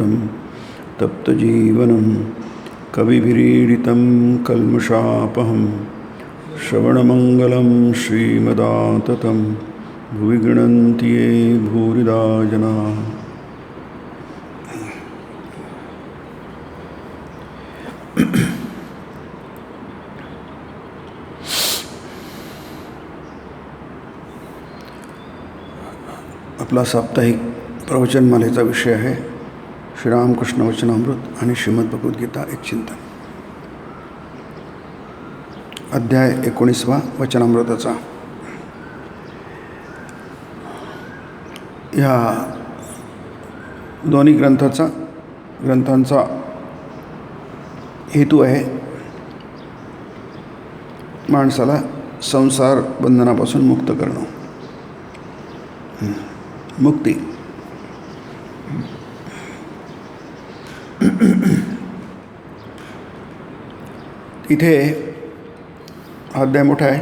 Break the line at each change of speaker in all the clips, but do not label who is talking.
कल्पद्रुमदलशोभितं तप्तजीवनं कविभिरीडितं कल्मषापहं श्रवणमङ्गलं श्रीमदाततं भुवि गृह्णन्ति ये भूरिदा जनाः। आपला साप्ताहिक प्रवचनमालेचा विषय आहे श्रीरामकृष्ण वचनामृत आणि श्रीमद्भगवद्गीता एक चिंतन। अध्याय 19 वचनामृताचा। ह्या दोन्ही ग्रंथांचा हेतू आहे माणसाला संसार बंधनापासून मुक्त करणं, मुक्ती। इथे हा अध्याय मोठा आहे।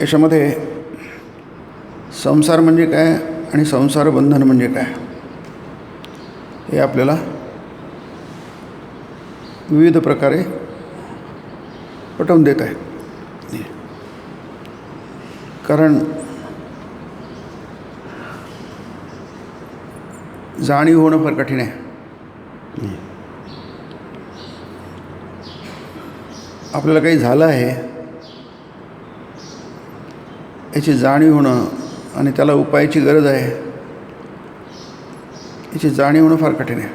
याच्यामध्ये संसार म्हणजे काय आणि संसार बंधन म्हणजे काय हे आपल्याला विविध प्रकारे पटवून देत आहे। कारण जाणीव होणं फार कठीण आहे। आपल्याला काही झालं आहे याची जाणीव होणं आणि त्याला उपायाची गरज आहे याची जाणीव होणं फार कठीण आहे।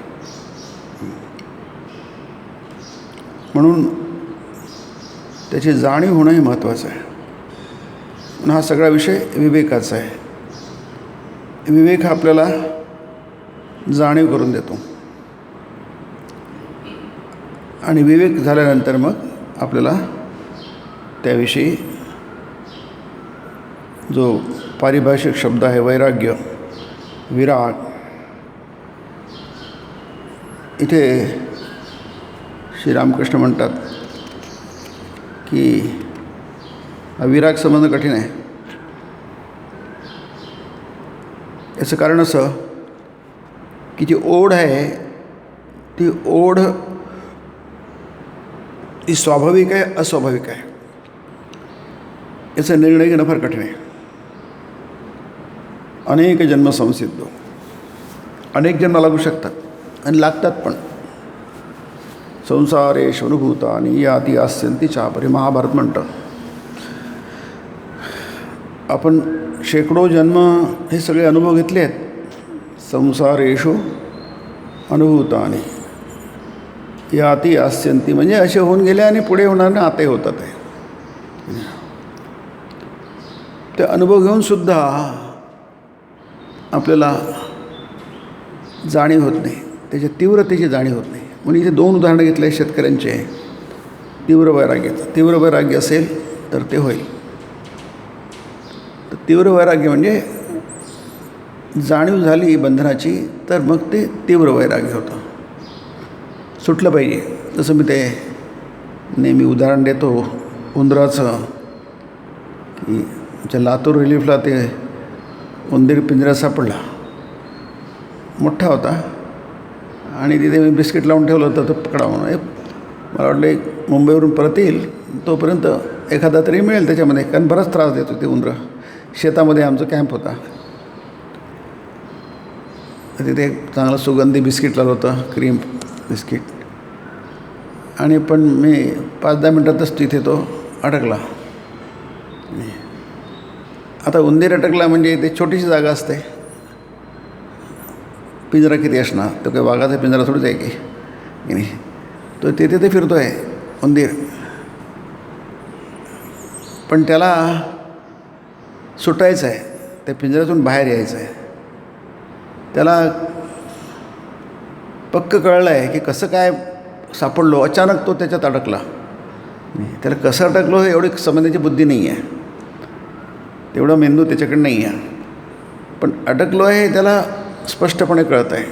म्हणून त्याची जाणीव होणं हे महत्त्वाचं आहे। म्हणून हा सगळा विषय विवेकाचा आहे। विवेक हा आपल्याला जाणीव करून देतो आणि विवेक झाल्यानंतर मग आपल्याला त्याविषयी जो पारिभाषिक शब्द आहे वैराग्य, विराग, इथे श्रीरामकृष्ण म्हणतात की हा विराग संबंध कठीण आहे। याचं कारण असं की जी ओढ आहे ती ओढ ही स्वाभाविक आहे अस्वाभाविक आहे याचा निर्णय घेणं फार कठीण आहे। अनेक जन्म संसिद्ध, अनेक जन्म लागू शकतात आणि लागतात पण। संसारेषु अनुभूतानि याति यास्यन्ति चापरि, महाभारत म्हणतं। आपण शेकडो जन्म हे सगळे अनुभव घेतले आहेत। संसारेषु अनुभूतानि याति यास्यन्ति म्हणजे असे होऊन गेले आणि पुढे होणार ना आताही होतात आहे। ते अनुभव घेऊन सुद्धा आपल्याला जाणीव होत नाही, त्याच्या तीव्रतेची जाणीव होत नाही। म्हणून इथे दोन उदाहरणं घेतले शेतकऱ्यांचे। तीव्र वैराग्याचं, तीव्र वैराग्य असेल तर ते होईल। तर तीव्र वैराग्य म्हणजे जाणीव झाली बंधनाची तर मग ते तीव्र वैराग्य होतं, सुटलं पाहिजे। जसं मी ते नेहमी उदाहरण देतो उंदराचं, की आमच्या लातूर रिलीफला ते उंदीर पिंजऱ्यात सापडला, मोठा होता आणि तिथे मी बिस्किट लावून ठेवलं होतं तर पकडावं। मला वाटलं एक मुंबईवरून परत येईल तोपर्यंत एखादा तरी मिळेल त्याच्यामध्ये, कारण बराच त्रास देतो ते उंदरं। शेतामध्ये आमचं कॅम्प होता, तिथे चांगलं सुगंधी बिस्किट लावलं होतं, क्रीम बिस्किट, आणि पण मी 5-10 मिनटातच तिथे तो अडकला। आता उंदीर अटकला म्हणजे ते छोटीशी जागा असते, पिंजरा किती असणार, तो काही वाघाचा पिंजरा थोडीच आहे की नाही। तो तिथे ते फिरतो आहे उंदीर, पण त्याला सुटायचं आहे, त्या पिंजऱ्यातून बाहेर यायचं आहे। त्याला पक्क कळलं आहे की कसं काय सापडलो, अचानक तो त्याच्यात अडकला। त्याला कसं अडकलो एवढी समजण्याची बुद्धी नाही आहे, तेवढा मेंदू त्याच्याकडे नाही आहे, पण अडकलो आहे त्याला स्पष्टपणे कळत आहे।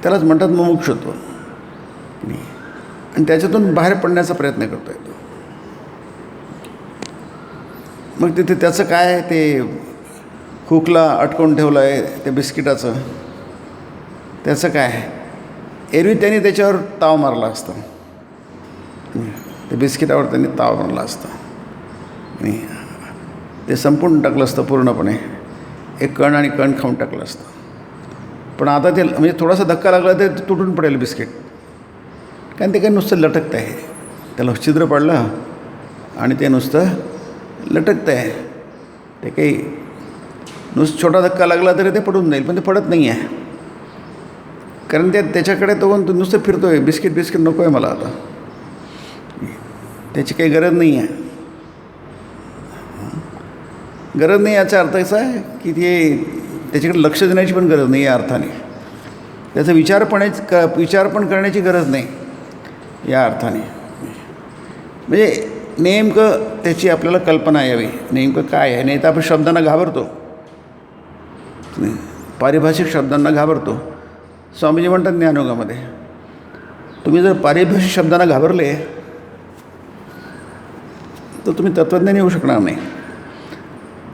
त्यालाच म्हणतात मुमुक्षुत्व, आणि त्याच्यातून बाहेर पडण्याचा प्रयत्न करतो आहे तो। मग तिथे त्याचं काय ते हुकला अटकवून ठेवलं आहे ते बिस्किटाचं, त्याचं काय, एरवी त्यांनी त्याच्यावर ताव मारला असता, ते बिस्किटावर त्यांनी ताव मारला असता आणि ते संपून टाकलं असतं पूर्णपणे, एक कण आणि कण खाऊन टाकलं असतं. पण आता ते म्हणजे थोडासा धक्का लागला तर ते तुटून पडेल बिस्किट, कारण ते काही नुसतं लटकतं आहे, त्याला छिद्र पडलं आणि ते नुसतं लटकतं आहे. ते काही नुसतं छोटा धक्का लागला तरी ते पडून जाईल, पण ते पडत नाही आहे, कारण त्याच्याकडे तो नुसतं फिरतो आहे, बिस्किट नको आहे मला आता, त्याची काही गरज नाही आहे. गरज नाही याचा अर्थ असा आहे की ते त्याच्याकडे लक्ष देण्याची पण गरज नाही या अर्थाने, त्याचा विचार पण करण्याची गरज नाही या अर्थाने. म्हणजे नेमकं त्याची आपल्याला कल्पना यावी, नेमकं काय आहे. नाही तर आपण शब्दांना घाबरतो, पारिभाषिक शब्दांना घाबरतो. स्वामीजी म्हणतात ज्ञानयोगामध्ये, तुम्ही जर पारिभाषिक शब्दांना घाबरले तर तुम्ही तत्त्वज्ञानी होऊ शकणार नाही.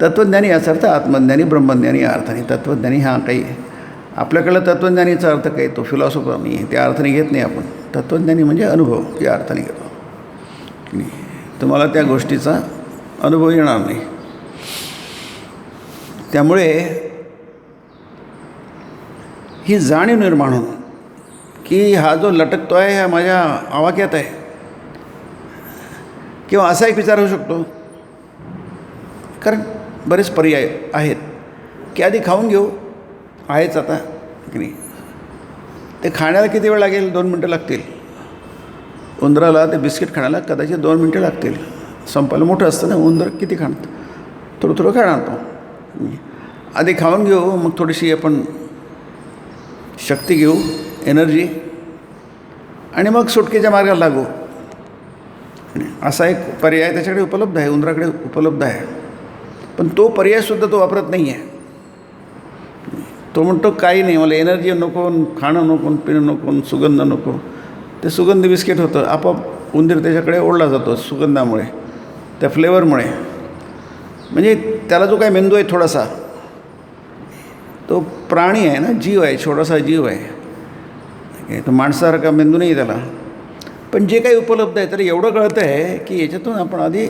तत्त्वज्ञानी याचा अर्थ आत्मज्ञानी, ब्रह्मज्ञानी या अर्थाने. तत्त्वज्ञानी हा काही आपल्याकडलं तत्त्वज्ञानीचा अर्थ काही तो फिलॉसॉफर मी त्या अर्थाने घेत नाही आपण. तत्त्वज्ञानी म्हणजे अनुभव या अर्थाने घेतो. तुम्हाला त्या गोष्टीचा अनुभव येणार नाही. त्यामुळे ही जाणीव निर्माण होणं की हा जो लटकतो आहे हा माझ्या आवाक्यात आहे. किंवा असा एक विचार होऊ शकतो, कारण बरेच पर्याय आहेत की आधी खाऊन घेऊ, आहेच आता की नाही. ते खाण्याला किती वेळ लागेल? 2 मिनटं लागतील. उंदराला ते बिस्किट खाण्याला कदाचित 2 मिनटं लागतील. संपायला मोठं असतं ना, उंदर किती खाणं, थोडं खाणार तो. आधी खाऊन घेऊ, मग थोडीशी आपण शक्ती घेऊ, एनर्जी, आणि मग सुटकेच्या मार्गाला लागू. असा एक पर्याय त्याच्याकडे उपलब्ध आहे, उंदराकडे उपलब्ध आहे. पण तो पर्यायसुद्धा तो वापरत नाही आहे. तो म्हणतो काही नाही, मला एनर्जी नको, खाणं नको, पिणं नको, सुगंध नको. ते सुगंध बिस्किट होतं, आपोआप उंदीर त्याच्याकडे ओढला जातो सुगंधामुळे, त्या फ्लेवरमुळे. म्हणजे त्याला जो काय मेंदू आहे थोडासा, तो प्राणी आहे ना, जीव आहे, छोटासा जीव आहे. तो माणसासारखा मेंदू नाही त्याला. पण जे काही उपलब्ध आहे त्याला एवढं कळतं आहे की याच्यातून आपण आधी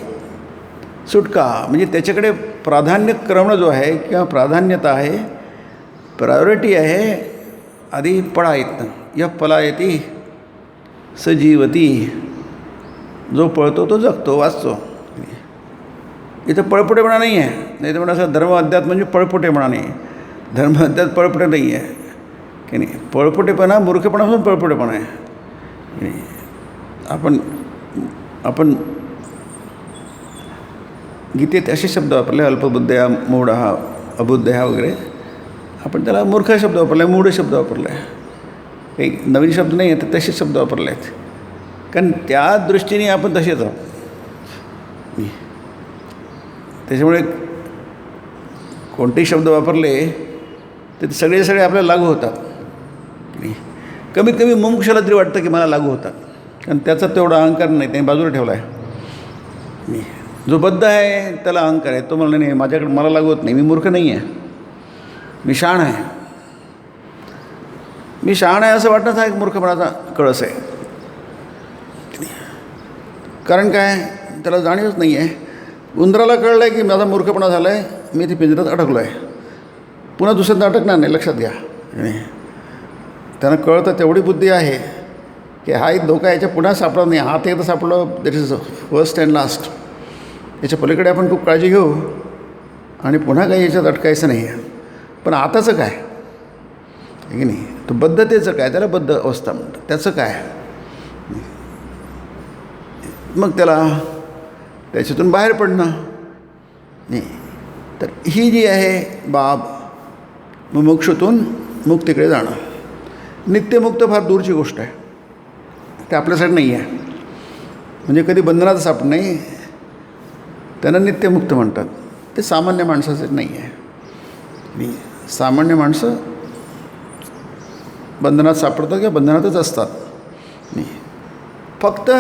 सुटका, म्हणजे त्याच्याकडे प्राधान्यक्रम जो आहे किंवा प्राधान्यता आहे, प्रायोरिटी आहे, आधी पळा इथनं. या पलायती सजीवती, जो पळतो तो जगतो, वाचतो. इथं पळपुटेपणा नाही आहे. नाही तर म्हणा असं धर्म अध्यात्म म्हणजे पळपुटेपणा नाही. धर्म अध्यात्म पळपुटे नाही आहे की नाही. पळपुटेपणा मूर्खपणापासून पळपुटेपणा आहे की नाही. आपण गीतेत असे शब्द वापरले, अल्पबुद्धया, मूढः, अबुद्धया वगैरे. आपण त्याला मूर्ख शब्द वापरला आहे, मूढ शब्द वापरला आहे. काही नवीन शब्द नाही आहे, तर तसेच शब्द वापरले आहेत, कारण त्या दृष्टीने आपण तसेच आहोत. त्याच्यामुळे कोणतेही शब्द वापरले तर ते सगळे आपल्याला लागू होतात. कमीत कमी मुमुक्षाला तरी वाटतं की मला लागू होतात, कारण त्याचा तेवढा अहंकार नाही, त्याने बाजूला ठेवला आहे. जो बद्ध आहे त्याला अहंकार आहे, तो म्हणला नाही माझ्याकडे मला लागू होत नाही, मी मूर्ख नाही आहे, मी शहाण आहे. मी शहाण आहे असं वाटणंच हा एक मूर्खपणाचा कळस आहे. कारण काय, त्याला जाणीवच नाही आहे. उंदराला कळलं आहे की माझा मूर्खपणा झाला आहे, मी ते पिंजऱ्यात अडकलो आहे, पुन्हा दुसऱ्यांदा अटकणार नाही, लक्षात घ्या. त्यांना कळतं, तेवढी बुद्धी आहे की हा एक धोका याच्या पुन्हा सापडत नाही. हात एकदा सापडलं, that is first and last. याच्या पलीकडे आपण खूप काळजी घेऊ आणि पुन्हा काही याच्यात अटकायचं नाही आहे. पण आताचं काय आहे की नाही, तो बद्धतेचं काय, त्याला बद्ध अवस्था म्हणतात, त्याचं काय. मग त्याला त्याच्यातून बाहेर पडणं नाही. तर ही जी आहे बाब, मुमुक्षूतून मुक्तीकडे जाणं. नित्यमुक्त फार दूरची गोष्ट आहे, ते आपल्यासाठी नाही आहे. म्हणजे कधी बंधनात सापड नाही, त्यांना नित्यमुक्त म्हणतात. ते सामान्य माणसासाठी नाही आहे. सामान्य माणसं बंधनात सापडतात किंवा बंधनातच असतात. नाही, फक्त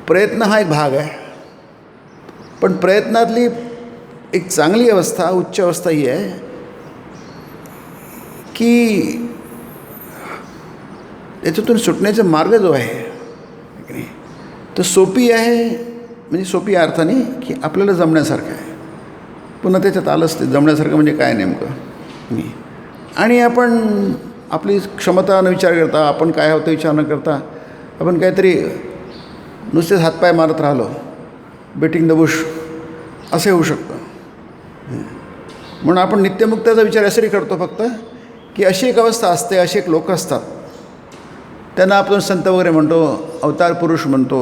प्रयत्न हा एक भाग आहे. पण प्रयत्नातली एक चांगली अवस्था, उच्च अवस्था ही आहे की त्याच्यातून सुटण्याचा मार्ग जो आहे की नाही तो सोपी आहे. म्हणजे सोपी या अर्थाने की आपल्याला जमण्यासारखं आहे. पुन्हा त्याच्यात आलंच ते जमण्यासारखं म्हणजे काय नेमकं नाही. आणि आपण आपली क्षमता न विचार करता, आपण काय होतं विचार न करता आपण काहीतरी नुसतेच हातपाय मारत राहिलो, बेटिंग द बुश, असे होऊ शकतं. म्हणून आपण नित्यमुक्ताचा विचार यासाठी करतो फक्त की अशी एक अवस्था असते, असे एक लोक असतात, त्यांना आपण संत वगैरे म्हणतो, अवतार पुरुष म्हणतो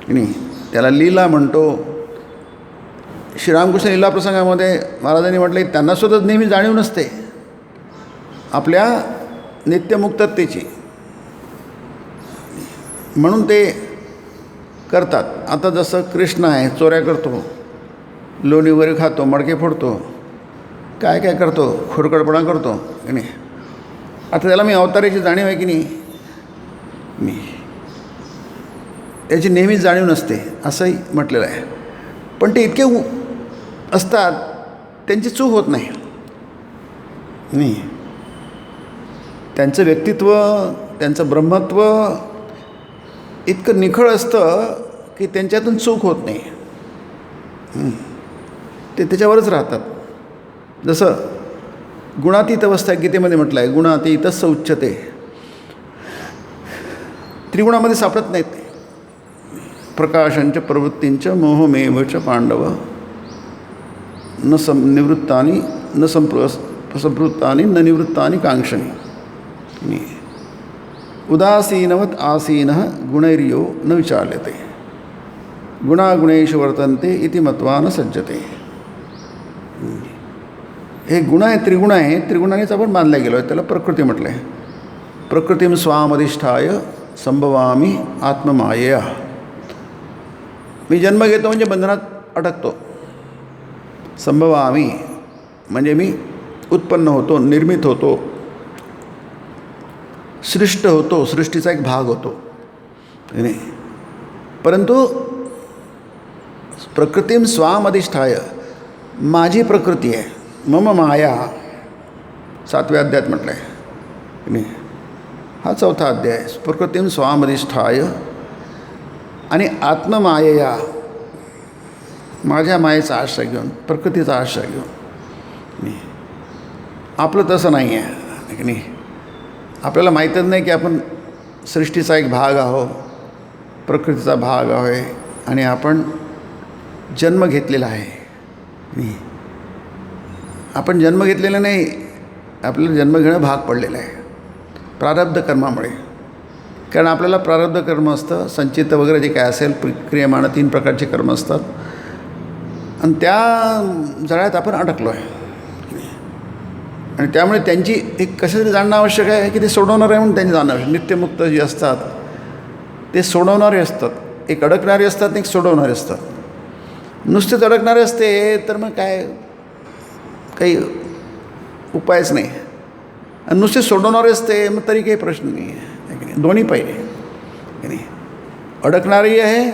की नाही, त्याला लीला म्हणतो. श्रीरामकृष्ण लीला प्रसंगामध्ये महाराजांनी म्हटलं की त्यांनासुद्धा नेहमी जाणीव नसते आपल्या नित्यमुक्ततेची, म्हणून ते करतात. आता जसं कृष्ण आहे, चोऱ्या करतो, लोणी वगैरे खातो, मडके फोडतो, काय काय करतो, खोडकडपणा करतो की नाही. आता त्याला मी अवताराची जाणीव आहे की नाही, मी त्याची नेहमीच जाणीव नसते असंही म्हटलेलं आहे. पण ते इतके असतात, त्यांची चूक होत नाही. त्यांचं व्यक्तित्व, त्यांचं ब्रह्मत्व इतकं निखळ असतं की त्यांच्यातून चूक होत नाही. ते त्याच्यावरच राहतात. जसं गुणातीत अवस्था गीतेमध्ये म्हटलं आहे, गुणातीतस्स उच्यते. त्रिगुणामध्ये सापडत नाहीत ते. प्रकाशांच प्रवृत्तींच मोहमेवच पांडव न निवृत्तानी न संप्रवृत्तानी न निवृत्तानी कांक्षणी. उदासीनवत आसीनः गुणैर्यो न विचार्यते गुणागुणेषु वर्तन्ते इति मत्वा न सज्जते. हे गुण आहे, त्रिगुण आहे, त्रिगुणानेच आपण बांधल्या गेलो आहे. त्याला प्रकृती म्हटलं आहे. प्रकृतीम स्वामधिष्ठाय संभवामी आत्ममायया. मी जन्म घेतो म्हणजे बंधनात अटकतो. संभवामी म्हणजे मी उत्पन्न होतो, निर्मित होतो, सृष्ट होतो, सृष्टीचा एक भाग होतो नाही. परंतु प्रकृतीम स्वामधिष्ठाय, माझी प्रकृती आहे, मम माया, 7व्या अध्यायात म्हटलं आहे नाही. हा 4था अध्याय आहे. प्रकृतीम स्वामधिष्ठाय आणि आत्ममायया, माझ्या मायेचा आश्रय घेऊन, प्रकृतीचा आश्रय घेऊन. आपलं तसं नाही आहे की नाही. आपल्याला माहीतच नाही की आपण सृष्टीचा एक भाग आहोत, प्रकृतीचा भाग आहे आणि आपण जन्म घेतलेला आहे. आपण जन्म घेतलेला नाही, आपल्याला जन्म घेणं भाग पडलेलं आहे प्रारब्ध कर्मामुळे. कारण आपल्याला प्रारब्ध कर्म असतं, संचित वगैरे जे काय असेल, क्रियमाणं 3 प्रकारचे कर्म असतात आणि त्या जाळ्यात आपण अडकलो आहे. आणि त्यामुळे त्यांची एक कशातरी जाणणं आवश्यक आहे की ते सोडवणार आहे म्हणून त्यांनी जाणं. नित्यमुक्त जे असतात ते सोडवणारे असतात. एक अडकणारे असतात, एक सोडवणारे असतात. नुसतेच अडकणारे असते तर मग काय काही उपायच नाही. आणि नुसते सोडवणारे असते मग तरी काही प्रश्न नाही आहे की नाही. दोन्ही पाहिजे की नाही. अडकणारी आहे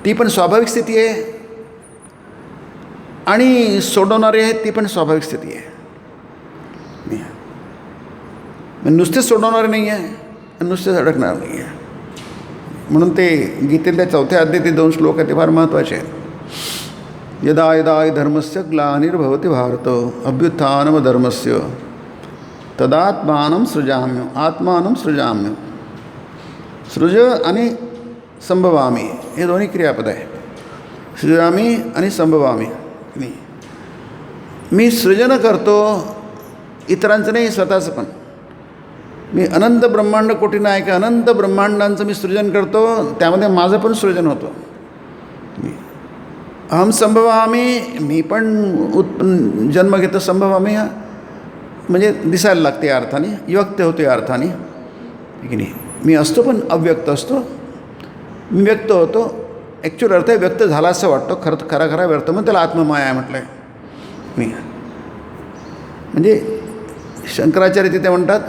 ती पण स्वाभाविक स्थिती आहे आणि सोडवणारी आहे ती पण स्वाभाविक स्थिती आहे. नुसतेच सोडवणारे नाही आहे आणि नुसतेच अडकणार नाही आहे. म्हणून ते गीतेतल्या 4थ्या अध्यायात ते 2 श्लोक आहेत, ते फार महत्त्वाचे आहेत. यदा यदा हि धर्मस्य ग्लानिर्भवति भारत अभ्युत्थानमधर्मस्य तदात्मानं सृजाम्य. आत्मानं सृजाम्य. सृज आणि संभवामी हे दोन्ही क्रियापद आहे. सृजामी आणि संभवामी. मी सृजन करतो, इतरांचं नाही, स्वतःचं पण. मी अनंत ब्रह्मांड कोटीनं आहे का अनंत ब्रह्मांडांचं मी सृजन करतो, त्यामध्ये माझं पण सृजन होतं. अहम संभवामी, मी पण जन्म घेतो. संभवामी हा म्हणजे दिसायला लागते या अर्थाने, व्यक्त होतो या अर्थाने की नाही. मी असतो पण अव्यक्त असतो. मी व्यक्त होतो, ॲक्च्युअल अर्थ आहे व्यक्त झाला असं वाटतो. खरा व्यर्थ म्हणून त्याला आत्ममाया आहे म्हटलं आहे मी. म्हणजे शंकराचार्य तिथे म्हणतात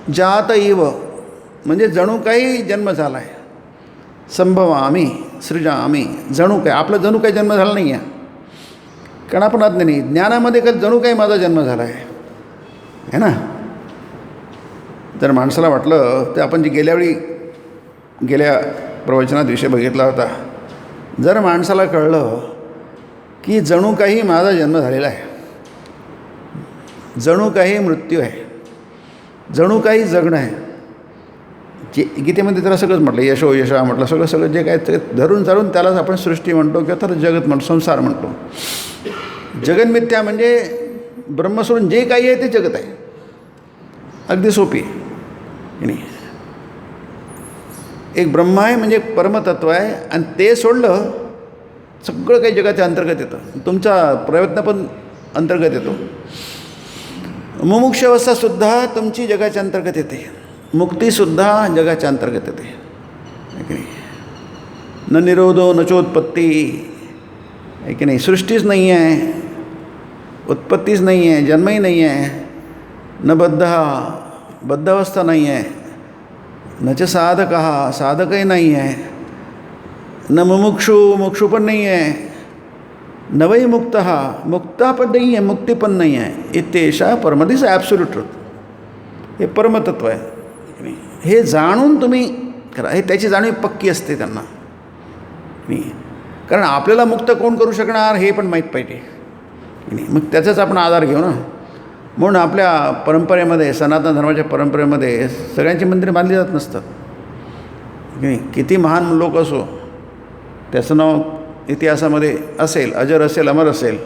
जात इव, म्हणजे जणू काही जन्म झाला आहे. संभवामी सृजामी, जणू काय आपला जणू काही जन्म झाला नाही आहे. कारण आपण अज्ञानी. ज्ञानामध्ये जणू काही माझा जन्म झाला आहे ना. जर माणसाला वाटलं तर आपण जी गेल्या प्रवचनात विषय बघितला होता, जर माणसाला कळलं की जणू काही माझा जन्म झालेला आहे, जणू काही मृत्यू आहे, जणू काही जगणं आहे. गीतेमध्ये त्याला सगळंच म्हटलं, यशो यशा म्हटलं, सगळं जे काय ते धरून त्यालाच आपण सृष्टी म्हणतो किंवा तर जगत म्हणतो, संसार म्हणतो. जगन्मिथ्या म्हणजे ब्रह्म सोडून जे काही आहे ते जगत आहे. अगदी सोपी नाही. एक ब्रह्म आहे म्हणजे परमतत्व आहे, आणि ते सोडलं सगळं काही जगाच्या अंतर्गत येतं. तुमचा प्रयत्न पण अंतर्गत येतो. मुमुक्ष अवस्थासुद्धा तुमची जगाच्या अंतर्गत येते, मुक्तीसुद्धा जगाच्या अंतर्गत येते. आहे की नाही. न निरोधो न चोत्पत्ती. आहे की नाही. सृष्टीच नाही आहे, उत्पत्तीच नाही आहे, जन्मही नाही आहे. न बद्धावस्था नाही आहे, न च साधकही नाही आहे. न मुमुक्षू पण नाही आहे. न वै मुक्ता पण नाही आहे, मुक्ती पण नाही आहे. इत्येषा परमदिस ॲब्सोल्यूट ट्रुथ. हे परमतत्व आहे. हे जाणून तुम्ही करा. हे त्याची जाणीव पक्की असते त्यांना. कारण आपल्याला मुक्त कोण करू शकणार हे पण माहीत पाहिजे. मग त्याचाच आपण आधार घेऊ ना. म्हणून आपल्या परंपरेमध्ये, सनातन धर्माच्या परंपरेमध्ये सगळ्यांची मंदिरे बांधली जात नसतात. किती महान लोक असो, त्याचं नाव इतिहासामध्ये असेल, अजर असेल, अमर असेल,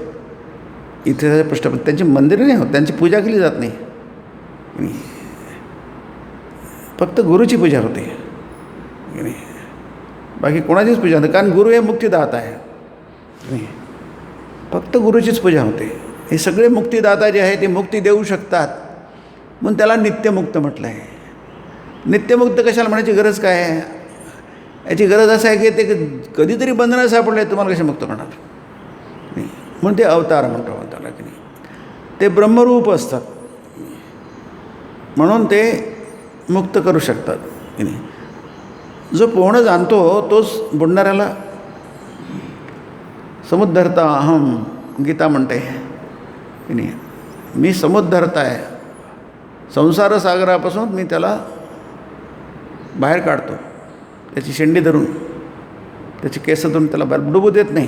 इतिहासाच्या पृष्ठावर त्यांची मंदिरे नाही होत, त्यांची पूजा केली जात नाही. फक्त गुरुची पूजा होते, बाकी कोणाचीच पूजा होते. कारण गुरु हे मुक्तिदाता आहे. फक्त गुरुचीच पूजा होते. हे सगळे मुक्तिदाता जे आहे ते मुक्ती देऊ शकतात, म्हणून त्याला नित्यमुक्त म्हटलं आहे. नित्यमुक्त कशाला म्हणायची गरज काय आहे? याची गरज असं आहे की ते कधीतरी बंधनं सापडले, तुम्हाला कसे मुक्त करणार? नाही. म्हणून ते अवतार म्हणतो त्याला की नाही. ते ब्रह्मरूप असतात, म्हणून ते मुक्त करू शकतात की नाही. जो पोहणं जाणतो तोच बुडणाऱ्याला समुद्धरता अहम गीता म्हणते की नाही. मी समुद्धरता आहे, संसार सागरापासून मी त्याला बाहेर काढतो. त्याची शेंडी धरून, त्याची केस धरून त्याला बाहेर डुबू देत नाही.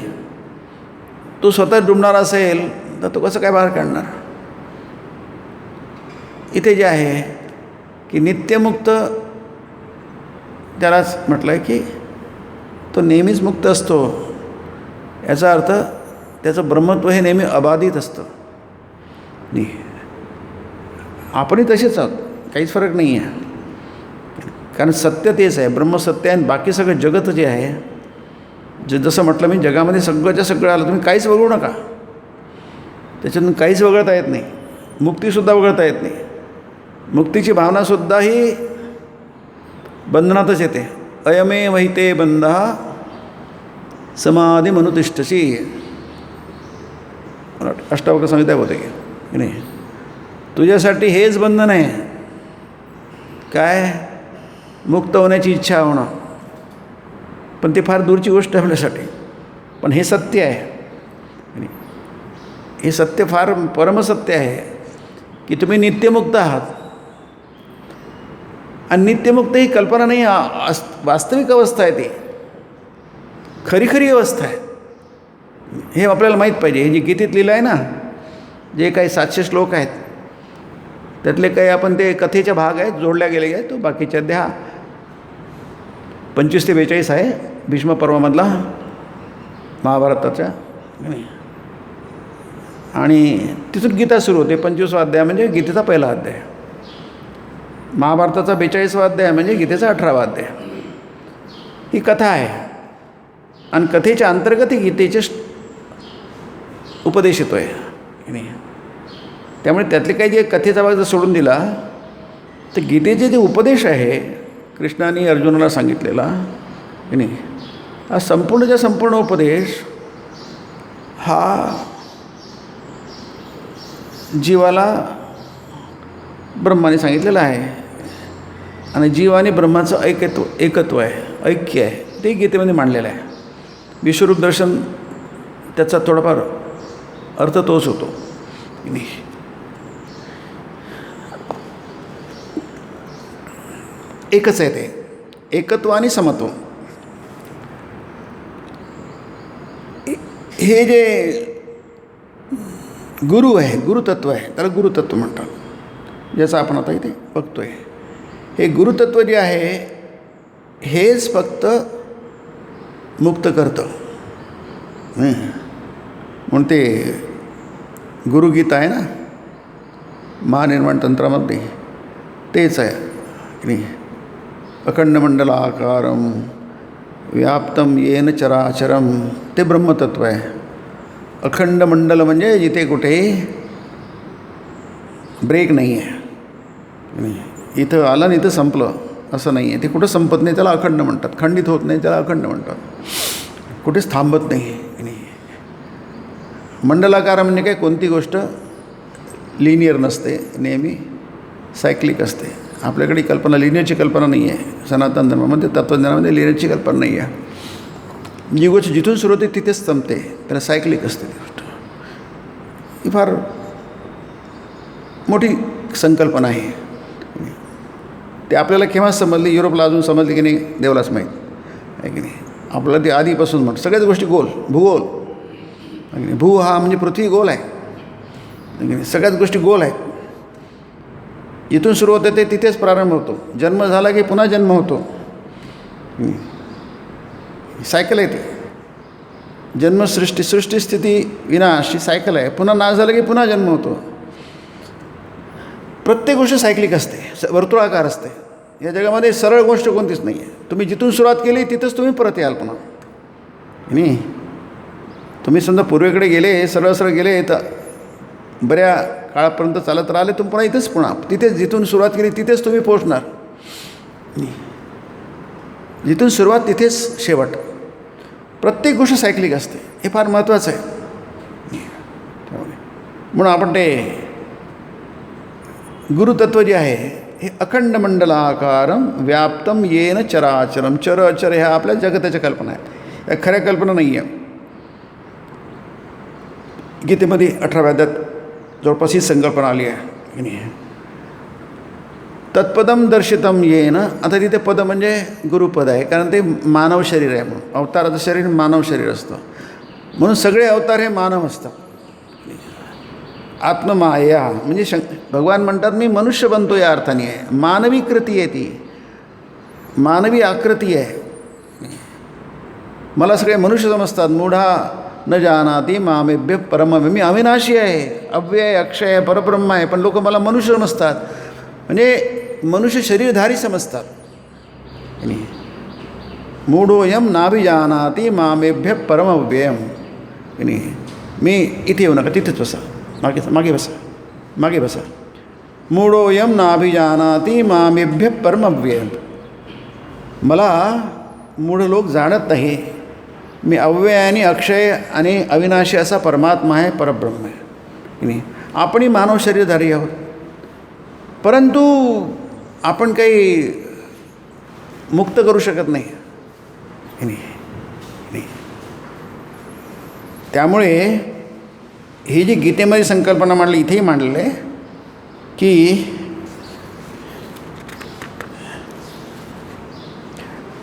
तो स्वतः डुबणार असेल तर तो कसं काय बाहेर काढणार? इथे जे आहे की नित्यमुक्त त्यालाच म्हटलं आहे की तो नेहमीच मुक्त असतो. याचा अर्थ त्याचं ब्रह्मत्व हे नेहमी अबाधित असतं. नाही, आपणही तसेच आहोत, काहीच फरक नाही आहे. कारण सत्य तेच आहे, ब्रह्मसत्य आहे. आणि बाकी सगळं जगत जे आहे, जसं म्हटलं मी, जगामध्ये सगळंच्या सगळं आलं, तुम्ही काहीच वगळू नका. त्याच्यातून काहीच वगळता येत नाही. मुक्तीसुद्धा वगळता येत नाही. मुक्तीची भावनासुद्धा ही बंधनातच येते. अयमे वहिते बंधा समाधी मनुतिष्ठसी, अष्टावक्र संहिता होते की नाही. तुझ्यासाठी हेच बंधन आहे. काय? मुक्त होण्याची इच्छा होणं. पण ती फार दूरची गोष्ट आहे आपल्यासाठी. पण हे सत्य आहे. हे सत्य फार परमसत्य आहे की तुम्ही नित्यमुक्त आहात. आणि नित्यमुक्त ही कल्पना नाही, वास्तविक अवस्था आहे. ती खरी अवस्था आहे. हे आपल्याला माहीत पाहिजे. हे जे गीतेत लिहिलं आहे ना, जे काही 700 श्लोक आहेत, त्यातले काही आपण ते कथेच्या भाग आहेत, जोडल्या गेले आहेत. तो बाकीच्या द्या 25 ते 42 आहे भीष्म पर्वामधला महाभारताच्या. आणि तिथून गीता सुरू होते. 25वा अध्याय म्हणजे गीतेचा पहिला अध्याय. महाभारताचा 42वा अध्याय म्हणजे गीतेचा 18वा अध्याय. ही कथा आहे. आणि कथेच्या अंतर्गत ही गीतेचे उपदेश येतो आहे. त्यामुळे त्यातले काही जे कथेचा भाग जर सोडून दिला तर गीतेचे जे उपदेश आहे कृष्णाने अर्जुनाला सांगितलेला की नाही, हा संपूर्ण उपदेश हा जीवाला ब्रह्माने सांगितलेला आहे. आणि जीव आणि ब्रह्माचं एकत्व आहे, ऐक्य आहे, ते गीतेमध्ये मांडलेलं आहे. विश्वरूप दर्शन त्याचा थोडाफार अर्थ तोच होतो की नाही. एकच आहे ते, एकत्व आणि समत्व. हे जे गुरु आहे, गुरुतत्व आहे, त्याला गुरुतत्व म्हणतात, ज्याचं आपण आता इथे बघतोय. हे गुरुतत्व जे आहे हेच फक्त मुक्त करतं. म्हणून ते गुरुगीता आहे ना महानिर्वाण तंत्रामध्ये, तेच आहे की नाही. अखंड मंडलाकारं व्याप्तं येन चराचरं, ते ब्रह्मतत्व आहे. अखंड मंडल म्हणजे जिथे कुठे ब्रेक नाही आहे. इथं आलं आणि इथं संपलं असं नाही आहे. ते कुठं संपत नाही त्याला अखंड म्हणतात, खंडित होत नाही त्याला अखंड म्हणतात, कुठेच थांबत नाही. मंडलाकार म्हणजे काय, कोणती गोष्ट लिनियर नसते, नेहमी सायक्लिक असते. आपल्याकडे कल्पना लिनियरची कल्पना नाही आहे. सनातन धर्मामध्ये, तत्त्वज्ञानामध्ये लिनियरची कल्पना नाही आहे. जी गोष्ट जिथून सुरू होते तिथेच संपते, त्याला सायक्लिक असते ती गोष्ट. ही फार मोठी संकल्पना आहे. ते आपल्याला केव्हा समजली, युरोपला अजून समजली की नाही देवालाच माहीत आहे की नाही. आपल्याला ते आधीपासून म्हणतं सगळ्याच गोष्टी गोल, भूगोल. भू हा म्हणजे पृथ्वी गोल आहे, सगळ्याच गोष्टी गोल आहेत. जिथून सुरू होतं ते तिथेच प्रारंभ होतो. जन्म झाला की पुन्हा जन्म होतो, सायकल आहे ती. जन्म सृष्टी स्थिती विनाश ही सायकल आहे. पुन्हा नाश झालं की पुन्हा जन्म होतो. प्रत्येक गोष्ट सायक्लिक असते, वर्तुळाकार असते. या जगामध्ये सरळ गोष्ट कोणतीच नाही आहे. तुम्ही जिथून सुरुवात केली तिथंच तुम्ही परत याल पुन्हा. नाही तुम्ही समजा पूर्वेकडे गेले, सरळ गेले तर बऱ्या काळापर्यंत चालत राहिले, तुम्ही पुन्हा इथेच पुन्हा तिथेच जिथून सुरुवात केली तिथेच तुम्ही पोहोचणार. जिथून सुरुवात तिथेच शेवट. प्रत्येक गोष्ट सायक्लिक असते, हे फार महत्त्वाचं आहे. म्हणून आपण ते गुरुतत्व जे आहे हे अखंड मंडलाकारं व्याप्तं येन चराचरं. चर ह्या आपल्या जगताच्या कल्पना आहेत, या खऱ्या कल्पना नाही आहे. गीतेमध्ये 18व्या अध्यायात जवळपास ही संकल्पना आली आहे की नाही. तत्पदम दर्शितम येन. आता तिथे पद म्हणजे गुरुपद आहे, कारण ते मानव शरीर आहे. म्हणून अवताराचं शरीर मानव शरीर असतं, म्हणून सगळे अवतार हे मानव असतात. आत्ममाया म्हणजे भगवान म्हणतात मी मनुष्य बनतो या अर्थाने आहे. मानवी कृती आहे ती, मानवी आकृती आहे. मला सगळे मनुष्य समजतात. मूढा न जानाति मामेभ्य परम. मी अविनाशी आहे, अव्यय, अक्षय, परब्रह्म आहे, पण लोक मला मनुष्य समजतात, म्हणजे मनुष्य शरीरधारी समजतात. मूढोयम नाभिजानाति मामेभ्य परम अव्ययम. मी इथे येऊ नका, तिथेच बसा, मागे बसा, मागे बसा. मूढोयम नाभिजानाति मामेभ्य परम अव्ययम. मला मूढ लोक जाणत नाही, मी अव्यय आणि अक्षय आणि अविनाशी असा परमात्मा आहे, परब्रह्म आहे की नाही. आपणही मानव शरीरधारी आहोत, परंतु आपण काही मुक्त करू शकत नाही की नाही. त्यामुळे ही जी गीतेमध्ये संकल्पना मांडली, इथेही मांडलेलं आहे की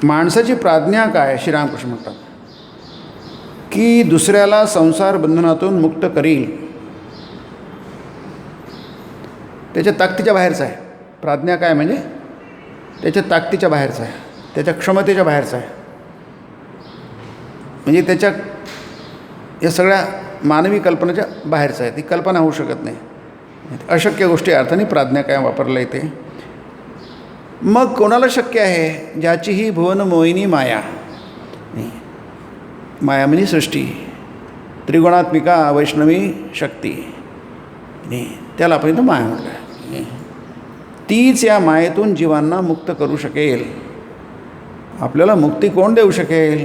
माणसाची प्राज्ञा काय. श्रीरामकृष्ण म्हणतात की दुसऱ्याला संसार बंधनातून मुक्त करील, त्याच्या ताकदीच्या बाहेरचं आहे. प्राज्ञा काय म्हणजे त्याच्या ताकदीच्या बाहेरचं आहे, त्याच्या क्षमतेच्या बाहेरचं आहे. म्हणजे त्याच्या या सगळ्या मानवी कल्पनेच्या बाहेरचं आहे. ती कल्पना होऊ शकत नाही. अशक्य गोष्टी अर्थाने प्राज्ञा काय वापरलं येते. मग कोणाला शक्य आहे, ज्याची ही भुवन मोहिनी माया. माया म्हणजे सृष्टी, त्रिगुणात्मिका वैष्णवी शक्ती, त्याला आपण इथं माया म्हटलं आहे. तीच या मायेतून जीवांना मुक्त करू शकेल. आपल्याला मुक्ती कोण देऊ शकेल.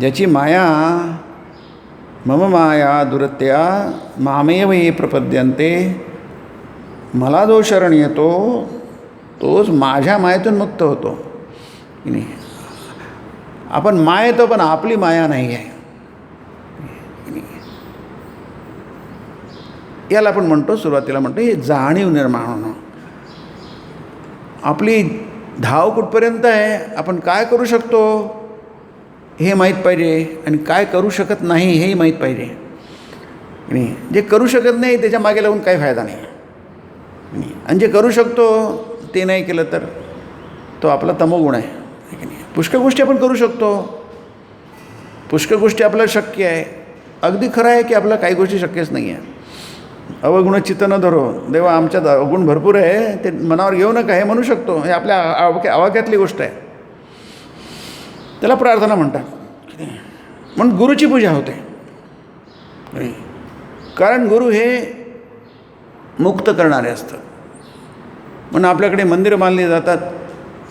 ज्याची माया मम माया दुरत्या मामेव ये प्रपद्यन्ते. मला जो शरण येतो तोच माझ्या मायेतून मुक्त होतो की नाही. आपण माया येतो पण आपली माया नाही आहे. याला आपण म्हणतो, सुरुवातीला म्हणतो हे जाणीव निर्माण होणं. आपली धाव कुठपर्यंत आहे, आपण काय करू शकतो हे माहीत पाहिजे आणि काय करू शकत नाही हेही माहीत पाहिजे. नाही, जे करू शकत नाही त्याच्या मागे लागून काही फायदा नाही. आणि जे करू शकतो ते नाही केलं तर तो आपला तमोगुण आहे. पुष्कळ गोष्टी आपण करू शकतो, पुष्कळ गोष्टी आपल्याला शक्य आहे. अगदी खरं आहे की आपल्याला काही गोष्टी शक्यच नाही आहे. अवगुण चित्त न धरो, देवा आमच्यात अवगुण भरपूर आहे, ते मनावर घेऊ नका हे म्हणू शकतो. हे आपल्या आवाक्यातली गोष्ट आहे. त्याला प्रार्थना म्हणतात. म्हणून गुरुची पूजा होते. कारण गुरु हे मुक्त करणारे असतात. म्हणून आपल्याकडे मंदिरं बांधली जातात.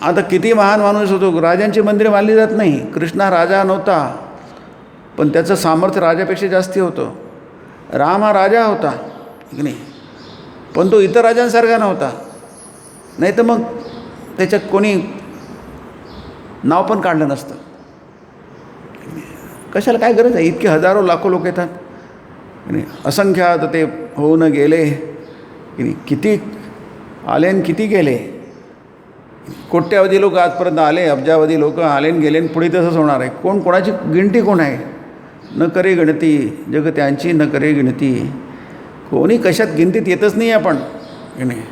आता किती महान माणूस होतो, राजांची मंदिरं बांधली जात नाही. कृष्णा राजा नव्हता, पण त्याचं सामर्थ्य राजापेक्षा जास्ती होतं. राम हा राजा होता की नाही, पण तो इतर राजांसारखा नव्हता. नाही तर मग त्याच्यात कोणी नाव पण काढलं नसतं. कशाला काय गरज आहे, इतके हजारो लाखो लोक येतात की नाही, असंख्यात ते होऊन गेले की नाही, किती आले आणि किती गेले. कोट्यावधी लोक आजपर्यंत आले, अब्जावधी लोक आले आणि गेले, आणि पुढे तसंच होणार आहे. कोण कोणाची गिनती कोण आहे. न करे गणती जग त्यांची न करे गिनती. कोणी कशात गिनतीत येतच नाही आपण की नाही.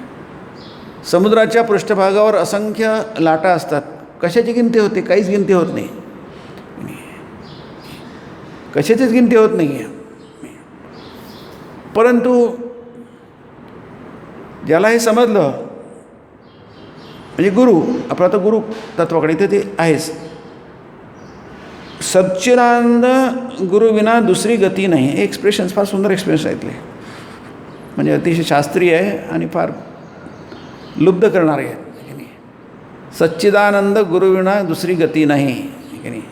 समुद्राच्या पृष्ठभागावर असंख्य लाटा असतात, कशाची गिनती होते, काहीच गिनती होत नाही. कशाचीच गिनती होत नाही आहे. परंतु ज्याला हे समजलं, म्हणजे गुरु, आपला तर गुरु तत्वाकडे इथे ते आहेच. सच्चिदानंद गुरुविना दुसरी गती नाही. हे एक्सप्रेशन्स फार सुंदर एक्सप्रेशन आहेत. म्हणजे अतिशय शास्त्रीय आहे आणि फार लुब्ध करणारे आहेत. सच्चिदानंद गुरुविना दुसरी गती नाही की नाही.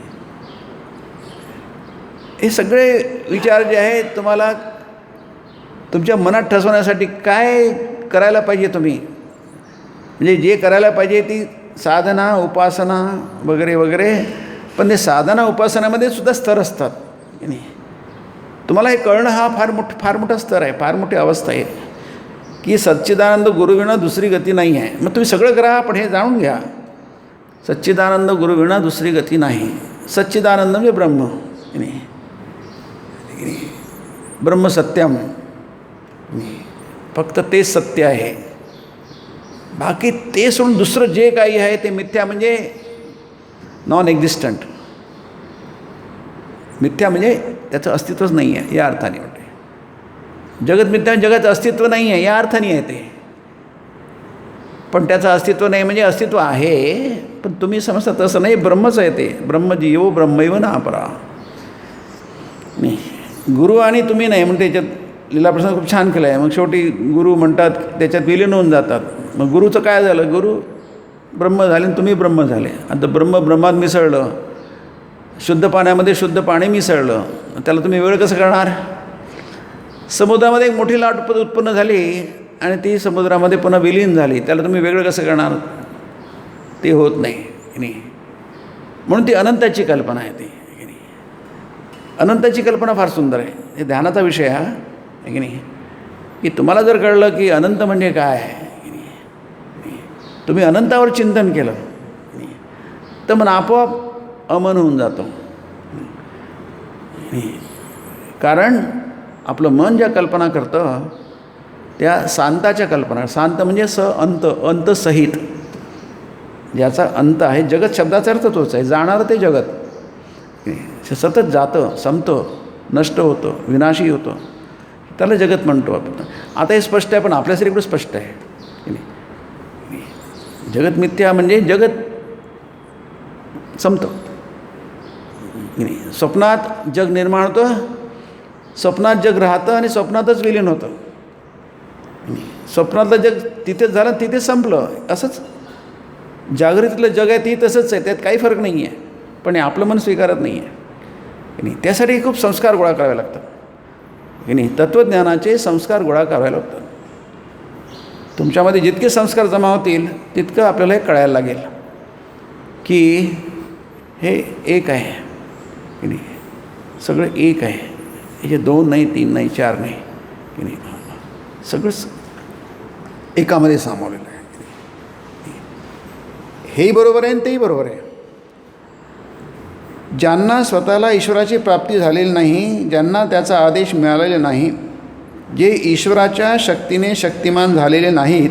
हे सगळे विचार जे आहेत तुम्हाला तुमच्या मनात ठसवण्यासाठी काय करायला पाहिजे तुम्ही, म्हणजे जे करायला पाहिजे ती साधना उपासना वगैरे वगैरे. पण ते साधना उपासनामध्ये सुद्धा स्तर असतात की नाही. तुम्हाला हे कळणं हा फार मोठा स्तर आहे, फार मोठी अवस्था आहे की सच्चिदानंद गुरुविना दुसरी गती नाही आहे. मग तुम्ही सगळं करा, पण हे जाणून घ्या, सच्चिदानंद गुरुविना दुसरी गती नाही. सच्चिदानंद म्हणजे ब्रह्म की नाही. ब्रह्म सत्यम, फक्त तेच सत्य आहे. बाकी ते सोडून दुसरं जे काही आहे ते मिथ्या, म्हणजे नॉन एक्झिस्टंट. मिथ्या म्हणजे त्याचं अस्तित्वच नाही आहे या अर्थाने वाटते. जगत मिथ्या, जगाचं अस्तित्व नाही आहे या अर्थाने आहे ते. पण त्याचं अस्तित्व नाही म्हणजे अस्तित्व आहे, पण तुम्ही समजता तसं नाही. ब्रह्मच आहे ते. ब्रह्मजीव ब्रह्मैव ना अपरा. नाही, गुरु आणि तुम्ही नाही म्हणून त्याच्यात लीलाप्रसंग खूप छान केला आहे. मग शेवटी गुरु म्हणतात त्याच्यात विलीन होऊन जातात. मग गुरुचं काय झालं, गुरु ब्रह्म झाले आणि तुम्ही ब्रह्म झाले. आता ब्रह्मात मिसळलं, शुद्ध पाण्यामध्ये शुद्ध पाणी मिसळलं, त्याला तुम्ही वेळ कसं करणार. समुद्रामध्ये एक मोठी लाट उत्पन्न झाली आणि ती समुद्रामध्ये पुन्हा विलीन झाली, त्याला तुम्ही वेगळं कसं करणार. ते होत नाही. म्हणून ती अनंताची कल्पना आहे. ती अनंताची कल्पना फार सुंदर आहे. हे ध्यानाचा विषय हा आहे की नाही. की तुम्हाला जर कळलं की अनंत म्हणजे काय आहे, तुम्ही अनंतावर चिंतन केलं तर मन आपोआप अमन होऊन जातो. कारण आपलं मन ज्या कल्पना करतं त्या शांताच्या कल्पना. शांत म्हणजे अंतसहित, ज्याचा अंत आहे. जगत शब्दाचा अर्थ तोच आहे, जाणारं ते जगत. सतत जातं, संपतं, नष्ट होतं, विनाशी होतं, त्याला जगत म्हणतो आपण. आता हे स्पष्ट आहे, पण आपल्यासाठी एवढं स्पष्ट आहे की नाही. जगत मिथ्या म्हणजे जगत संपतं की नाही. स्वप्नात जग निर्माण होतं, स्वप्नात जग राहतं आणि स्वप्नातच विलीन होतं. स्वप्नातलं जग तिथेच झालं, तिथेच संपलं. असंच जागृतीतलं जग आहे ती तसंच आहे, त्यात काही फरक नाही आहे. पण हे आपलं मन स्वीकारत नाही आहे की नाही. त्यासाठी खूप संस्कार गोळा करावे लागतात की नाही. तत्त्वज्ञानाचे संस्कार गोळा करावे लागतात. तुमच्यामध्ये जितके संस्कार जमा होतील तितकं आपल्याला हे कळायला लागेल की हे एक आहे की नाही. सगळं एक आहे. हे 2 नाही, 3 नाही, 4 नाही की नाही. सगळंच एकामध्ये सामावलेलं आहे. हेही बरोबर आहे आणि तेही बरोबर आहे. ज्यांना स्वतःला ईश्वराची प्राप्ती झालेली नाही, ज्यांना त्याचा आदेश मिळालेला नाही, जे ईश्वराच्या शक्तीने शक्तिमान झालेले नाहीत,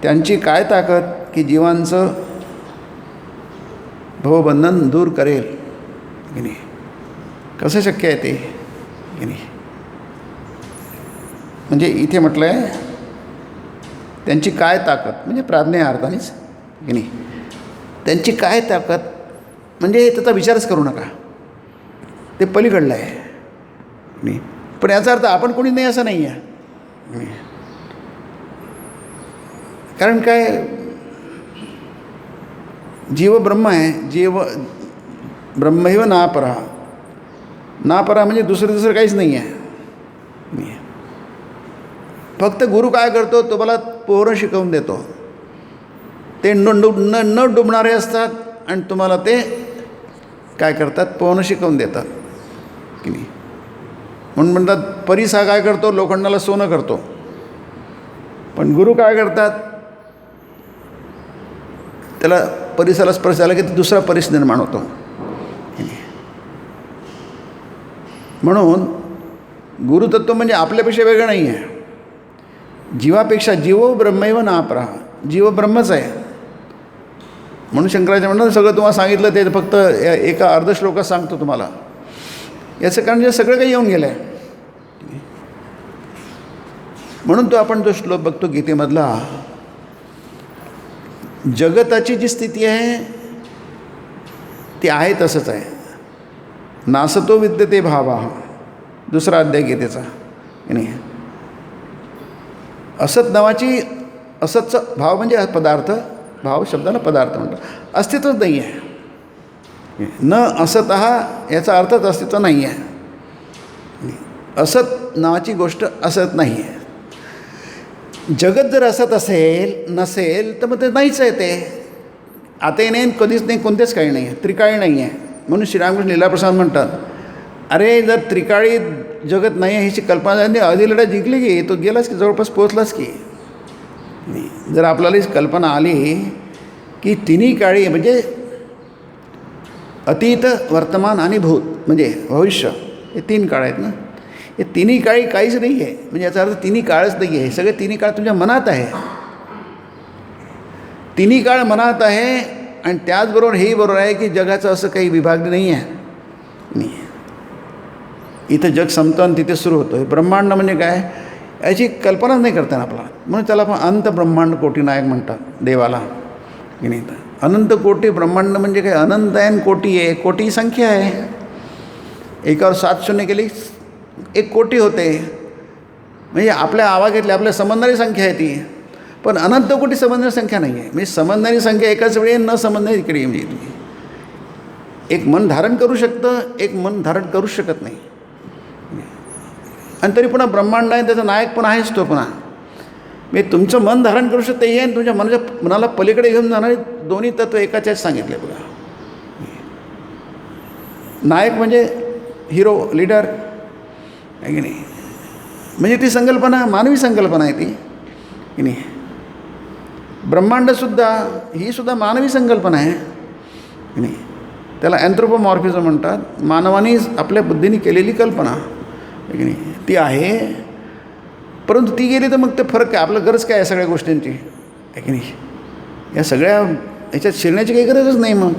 त्यांची काय ताकद की जीवांचं भवबंधन दूर करेल की नाही? कसं शक्य आहे ते की नाही? म्हणजे इथे म्हटलं आहे त्यांची काय ताकद, म्हणजे प्राज्ञा अर्थानेच की नाही, त्यांची काय ताकद म्हणजे त्याचा विचारच करू नका, ते पलीकडलं आहे नाही. पण याचा अर्थ आपण कोणी नाही असं नाही आहे. कारण काय, जीव ब्रह्म आहे, जीव ब्रह्मैव नापरा. नापरा म्हणजे दुसरं काहीच नाही आहे. फक्त गुरु काय करतो, तुम्हाला पोहणं शिकवून देतो. ते न डुबणारे असतात आणि तुम्हाला ते काय करतात, पोहणं शिकवून देतात की नाही. म्हणून म्हणतात परीस हा काय करतो, लोखंडाला सोनं करतो. पण गुरु काय करतात, त्याला परिसाला स्पर्श झाला की दुसरा परिस निर्माण होतो. म्हणून गुरुतत्व म्हणजे आपल्यापेक्षा वेगळं नाही आहे. जीवापेक्षा जीवो ब्रह्मैव नापरा. जीव ब्रह्मच आहे. म्हणून शंकराचार्य म्हणतात सगळं तुम्हाला सांगितलं ते फक्त एका अर्ध श्लोकात सांगतो तुम्हाला. याचं कारण जे सगळं काही येऊन गेलं आहे. म्हणून तो आपण जो श्लोक बघतो गीतेमधला, जगताची जी स्थिती आहे ती आहे तसंच आहे. नासतो विद्यते भावा, दुसरा अध्याय गीतेचा नाही. असत नावाची, असतचा भाव म्हणजे पदार्थ, भाव शब्दाला पदार्थ म्हणतात. अस्तित्वच नाही आहे. न असत हा याचा अर्थच अस्तित्व नाही आहे. असत नावाची गोष्ट असत नाही आहे. जगत जर असत नसेल तर मग ते नाहीच आहे. ते आताही नाही, कधीच नाही, कोणतेच काही नाही आहे, त्रिकाळी नाही आहे. म्हणून श्रीरामकृष्ण लीलाप्रसाद म्हणतात, अरे जर त्रिकाळी जगत नाही आहे ह्याची कल्पना झाली, आधी लढा जिंकली की तो गेलाच की, जवळपास पोचलाच की. जर आपल्याला ही कल्पना आली की तिन्ही काळी म्हणजे अतीत, वर्तमान आणि भूत म्हणजे भविष्य, हे तीन काळ आहेत ना. हे तिन्ही काळी काहीच नाही आहे, म्हणजे याचा अर्थ तिन्ही काळच नाही आहे. सगळे तिन्ही काळ तुमच्या मनात आहे. तिन्ही काळ मनात आहे. आणि त्याचबरोबर हेही बरोबर आहे की जगाचं असं काही विभाग नाही आहे. इथं जग संपतं आणि तिथे सुरू होतं. हे ब्रह्मांड म्हणजे काय याची कल्पनाच नाही करताना आपला. म्हणून त्याला आपण अनंत ब्रह्मांड कोटी नायक म्हणतात देवाला की नाही. अनंत कोटी ब्रह्मांड म्हणजे काय, अनंत आहे आणि कोटी आहे. कोटी संख्या आहे. एकावर 7 शून्य केली 1 कोटी होते. म्हणजे आपल्या आवाक्यातली आपल्या समजणारी संख्या आहे ती. पण अनंत कोटी समजणारी संख्या नाही आहे. म्हणजे समजणारी संख्या एकाच वेळी न समजणारी इकडे. म्हणजे तुम्ही एक मन धारण करू शकतं, एक मन धारण करू शकत नाही. आणि तरी पुन्हा ब्रह्मांड आहे, त्याचा नायक पण आहेच तो पुन्हा. म्हणजे तुमचं मन धारण करू शकतं हे, आणि तुमच्या मनाला पलीकडे घेऊन जाणारे दोन्ही तत्व एकाच्याच सांगितले बघा. नायक म्हणजे हिरो, लीडर आहे की नाही. म्हणजे ती संकल्पना मानवी संकल्पना आहे ती की नाही. ब्रह्मांडसुद्धा ही सुद्धा मानवी संकल्पना आहे की नाही. त्याला अँथ्रोपोमॉर्फिझम म्हणतात. मानवाने आपल्या बुद्धीने केलेली कल्पना आहे की नाही, ती आहे. परंतु ती गेली तर मग ते फरक काय, आपलं गरज काय आहे सगळ्या गोष्टींची आहे की नाही. या सगळ्या याच्यात शिरण्याची काही गरजच नाही मग.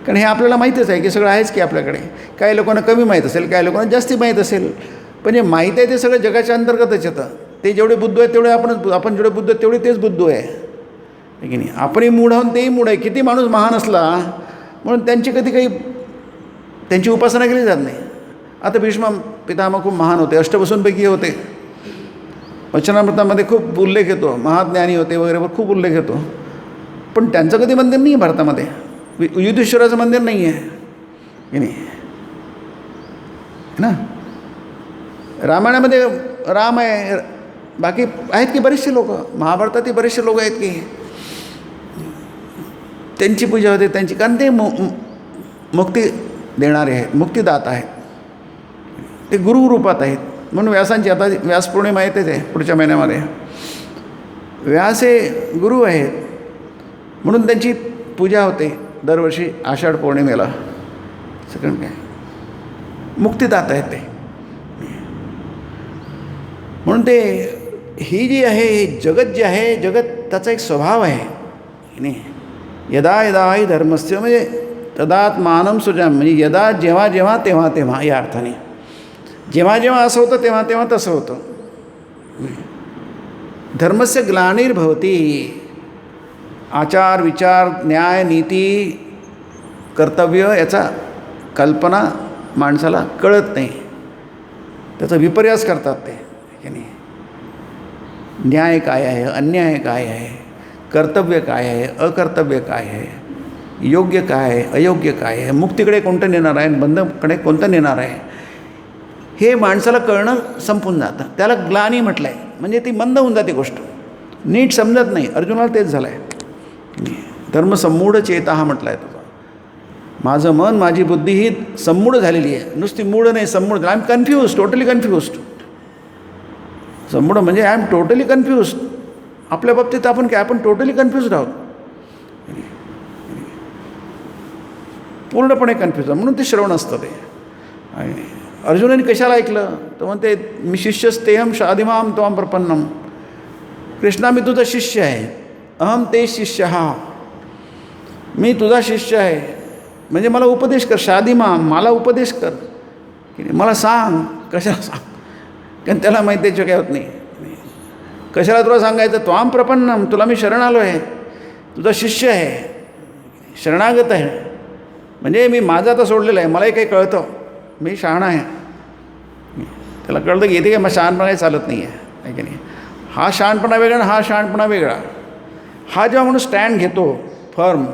कारण हे आपल्याला माहीतच आहे की सगळं आहेच की आपल्याकडे. काही लोकांना कमी माहीत असेल, काही लोकांना जास्ती माहीत असेल. पण जे माहीत आहे ते सगळं जगाच्या अंतर्गतच येतं. ते जेवढे बुद्धू आहेत तेवढे आपण जेवढे बुद्धू आहेत तेवढे तेच बुद्धू आहे की नाही. आपणही मूढ आहोत, तेही मूढ आहे. किती माणूस महान असला म्हणून त्यांची कधी काही त्यांची उपासना केली जात नाही. आता भीष्म पितामह खूप महान होते, अष्टवसूंपैकी होते. वचनामृतामध्ये खूप उल्लेख येतो, महाज्ञानी होते वगैरे, खूप उल्लेख येतो. पण त्यांचं कधी मंदिर नाही आहे भारतामध्ये. युधिष्ठिराचं मंदिर नाही आहे की नाही ना. रामायणामध्ये राम आहे, बाकी आहेत की बरेचसे लोक. महाभारतातही बरेचसे लोक आहेत की त्यांची पूजा होते त्यांची, कारण ते मुक्ती देणारे आहेत, मुक्तिदाता आहेत. ते गुरुरूपात आहेत. म्हणून व्यासांची आता व्यास पौर्णिमा येतेच आहे पुढच्या महिन्यामध्ये. व्यास हे गुरु आहेत म्हणून त्यांची पूजा होते दरवर्षी आषाढ पौर्णिमेला. सगळं काय मुक्तिदाता आहेत ते. म्हणून ते ही जी आहे हे जगत जे आहे, जगत त्याचा एक स्वभाव आहे नाही. यदा यदा ही धर्मस्य म्हणजे तदात्मानं सुजाम, म्हणजे यदा जेव्हा जेव्हा तेव्हा तेव्हा या अर्थाने. जेव्हा जेव्हा असं होतं तेव्हा तेव्हा तसं होतं. धर्मस्य ग्लानिर्भवती, आचार विचार न्याय नीती कर्तव्य याचा कल्पना माणसाला कळत नाही. त्याचा विपर्यास करतात ते की नाही. न्याय काय आहे, अन्याय काय आहे, कर्तव्य काय आहे, अकर्तव्य काय आहे, योग्य काय आहे, अयोग्य काय आहे, मुक्तीकडे कोणतं नेणार आहे, बंधकडे कोणतं नेणार आहे, हे माणसाला कळणं संपून जातं. त्याला ग्लानी म्हटलं आहे. म्हणजे ती मंद होऊन जाते गोष्ट, नीट समजत नाही. अर्जुनाला तेच झालं आहे. धर्मसम्मूढ चेता हा म्हटला आहे तुझा. माझं मन माझी बुद्धी ही संमूढ झालेली आहे. नुसती मूढ नाही, संमूढ. I am confuse, totally confused. संमूढ म्हणजे आय एम टोटली कन्फ्यूज्ड. आपल्या बाबतीत आपण काय, आपण टोटली कन्फ्यूज्ड आहोत, पूर्णपणे कन्फ्यूज. म्हणून ते श्रवण असतं ते. अर्जुनाने कशाला ऐकलं तर म्हणते मी शिष्यस्तेहम शादिमाम त्वाम प्रपन्नम. कृष्णा मी तुझा शिष्य आहे. अहम ते शिष्य हा, मी तुझा शिष्य आहे. म्हणजे मला उपदेश कर. शादिमाम मला उपदेश कर की नाही, मला सांग. कशाला सांग, कारण त्याला माहिती आहे काय होत नाही. कशाला तुला सांगायचं. त्वाम प्रपन्नम, तुला मी शरण आलो आहे, तुझा शिष्य आहे, शरणागत आहे. म्हणजे मी माझं आता सोडलेलं आहे, मलाही काही कळतं, मी शहाणा आहे. त्याला कळतं की येते काय मग शहाणपणा चालत नाही आहे की नाही. हा शहाणपणा वेगळा आणि हा शहाणपणा वेगळा. हा जेव्हा म्हणून स्टँड घेतो फर्म,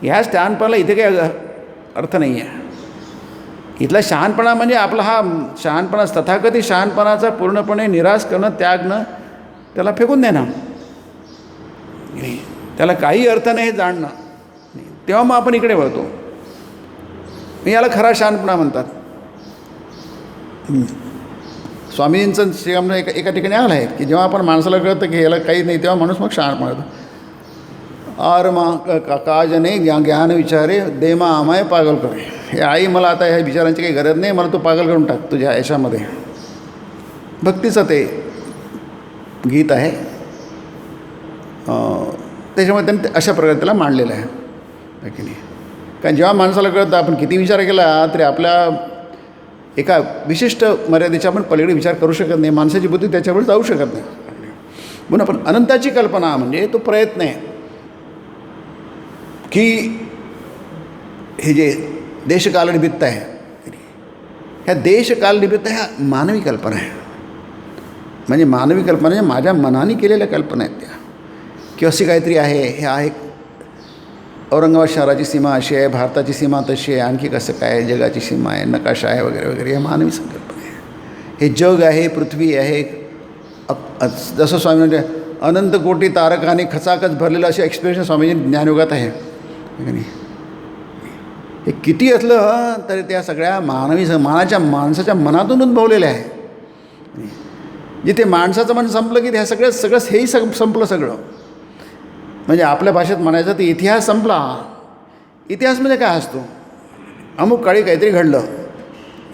ह्या स्टँडपणाला इथे काही अर्थ नाही आहे. इथला शहाणपणा म्हणजे आपला हा शहाणपणा, तथाकथित शहाणपणाचा पूर्णपणे निराश करणं, त्यागणं, त्याला फेकून देणं. त्याला काही अर्थ नाही हे जाणणं. तेव्हा मग आपण इकडे वळतो. याला खरा शहाणपणा म्हणतात. स्वामींचं श्रीरामनं एका ठिकाणी आलं आहे की जेव्हा आपण माणसाला कळतं की याला काही नाही, तेव्हा माणूस मग शहाणपणा होतो. आर मा काजने ज्ञान विचारे दे मा आमाय पागल करे. हे आई मला आता ह्या विचारांची काही गरज नाही, मला तू पागल करून टाक तुझ्या यशामध्ये. भक्तीचं ते गीत आहे. त्याच्यामुळे त्यांनी ते अशा प्रकारे त्याला मांडलेलं आहे की नाही. कारण जेव्हा माणसाला कळतं आपण किती विचार केला तरी आपल्या एका विशिष्ट मर्यादेच्या आपण पलीकडे विचार करू शकत नाही. माणसाची बुद्धी त्याच्यावर जाऊ शकत नाही. म्हणून आपण अनंताची कल्पना म्हणजे तो प्रयत्न आहे की हे जे देशकालनिमित्त आहे, ह्या देशकालनिमित्त ह्या मानवी कल्पना आहे. म्हणजे मानवी कल्पना म्हणजे माझ्या मनाने केलेल्या कल्पना आहेत त्या, की अशी काहीतरी आहे. हे आहे औरंगाबाद शहराची सीमा अशी आहे, भारताची सीमा तशी आहे, आणखी कसं काय जगाची सीमा आहे, नकाशा आहे वगैरे वगैरे. हे मानवी संकल्पना आहे. हे जग आहे, पृथ्वी आहे. जसं स्वामी म्हणजे अनंत कोटी तारकाने खचाखच भरलेलं असे एक्सप्रेशन स्वामीजी ज्ञानयोगात आहे. हे किती असलं तरी त्या सगळ्या माणसाच्या मनातून उद्भवलेलं आहे. जिथे माणसाचं मन संपलं की ह्या सगळं हेही संपलं सगळं. म्हणजे आपल्या भाषेत म्हणायचं तर इतिहास संपला. इतिहास म्हणजे काय असतो, अमुक काळी काहीतरी घडलं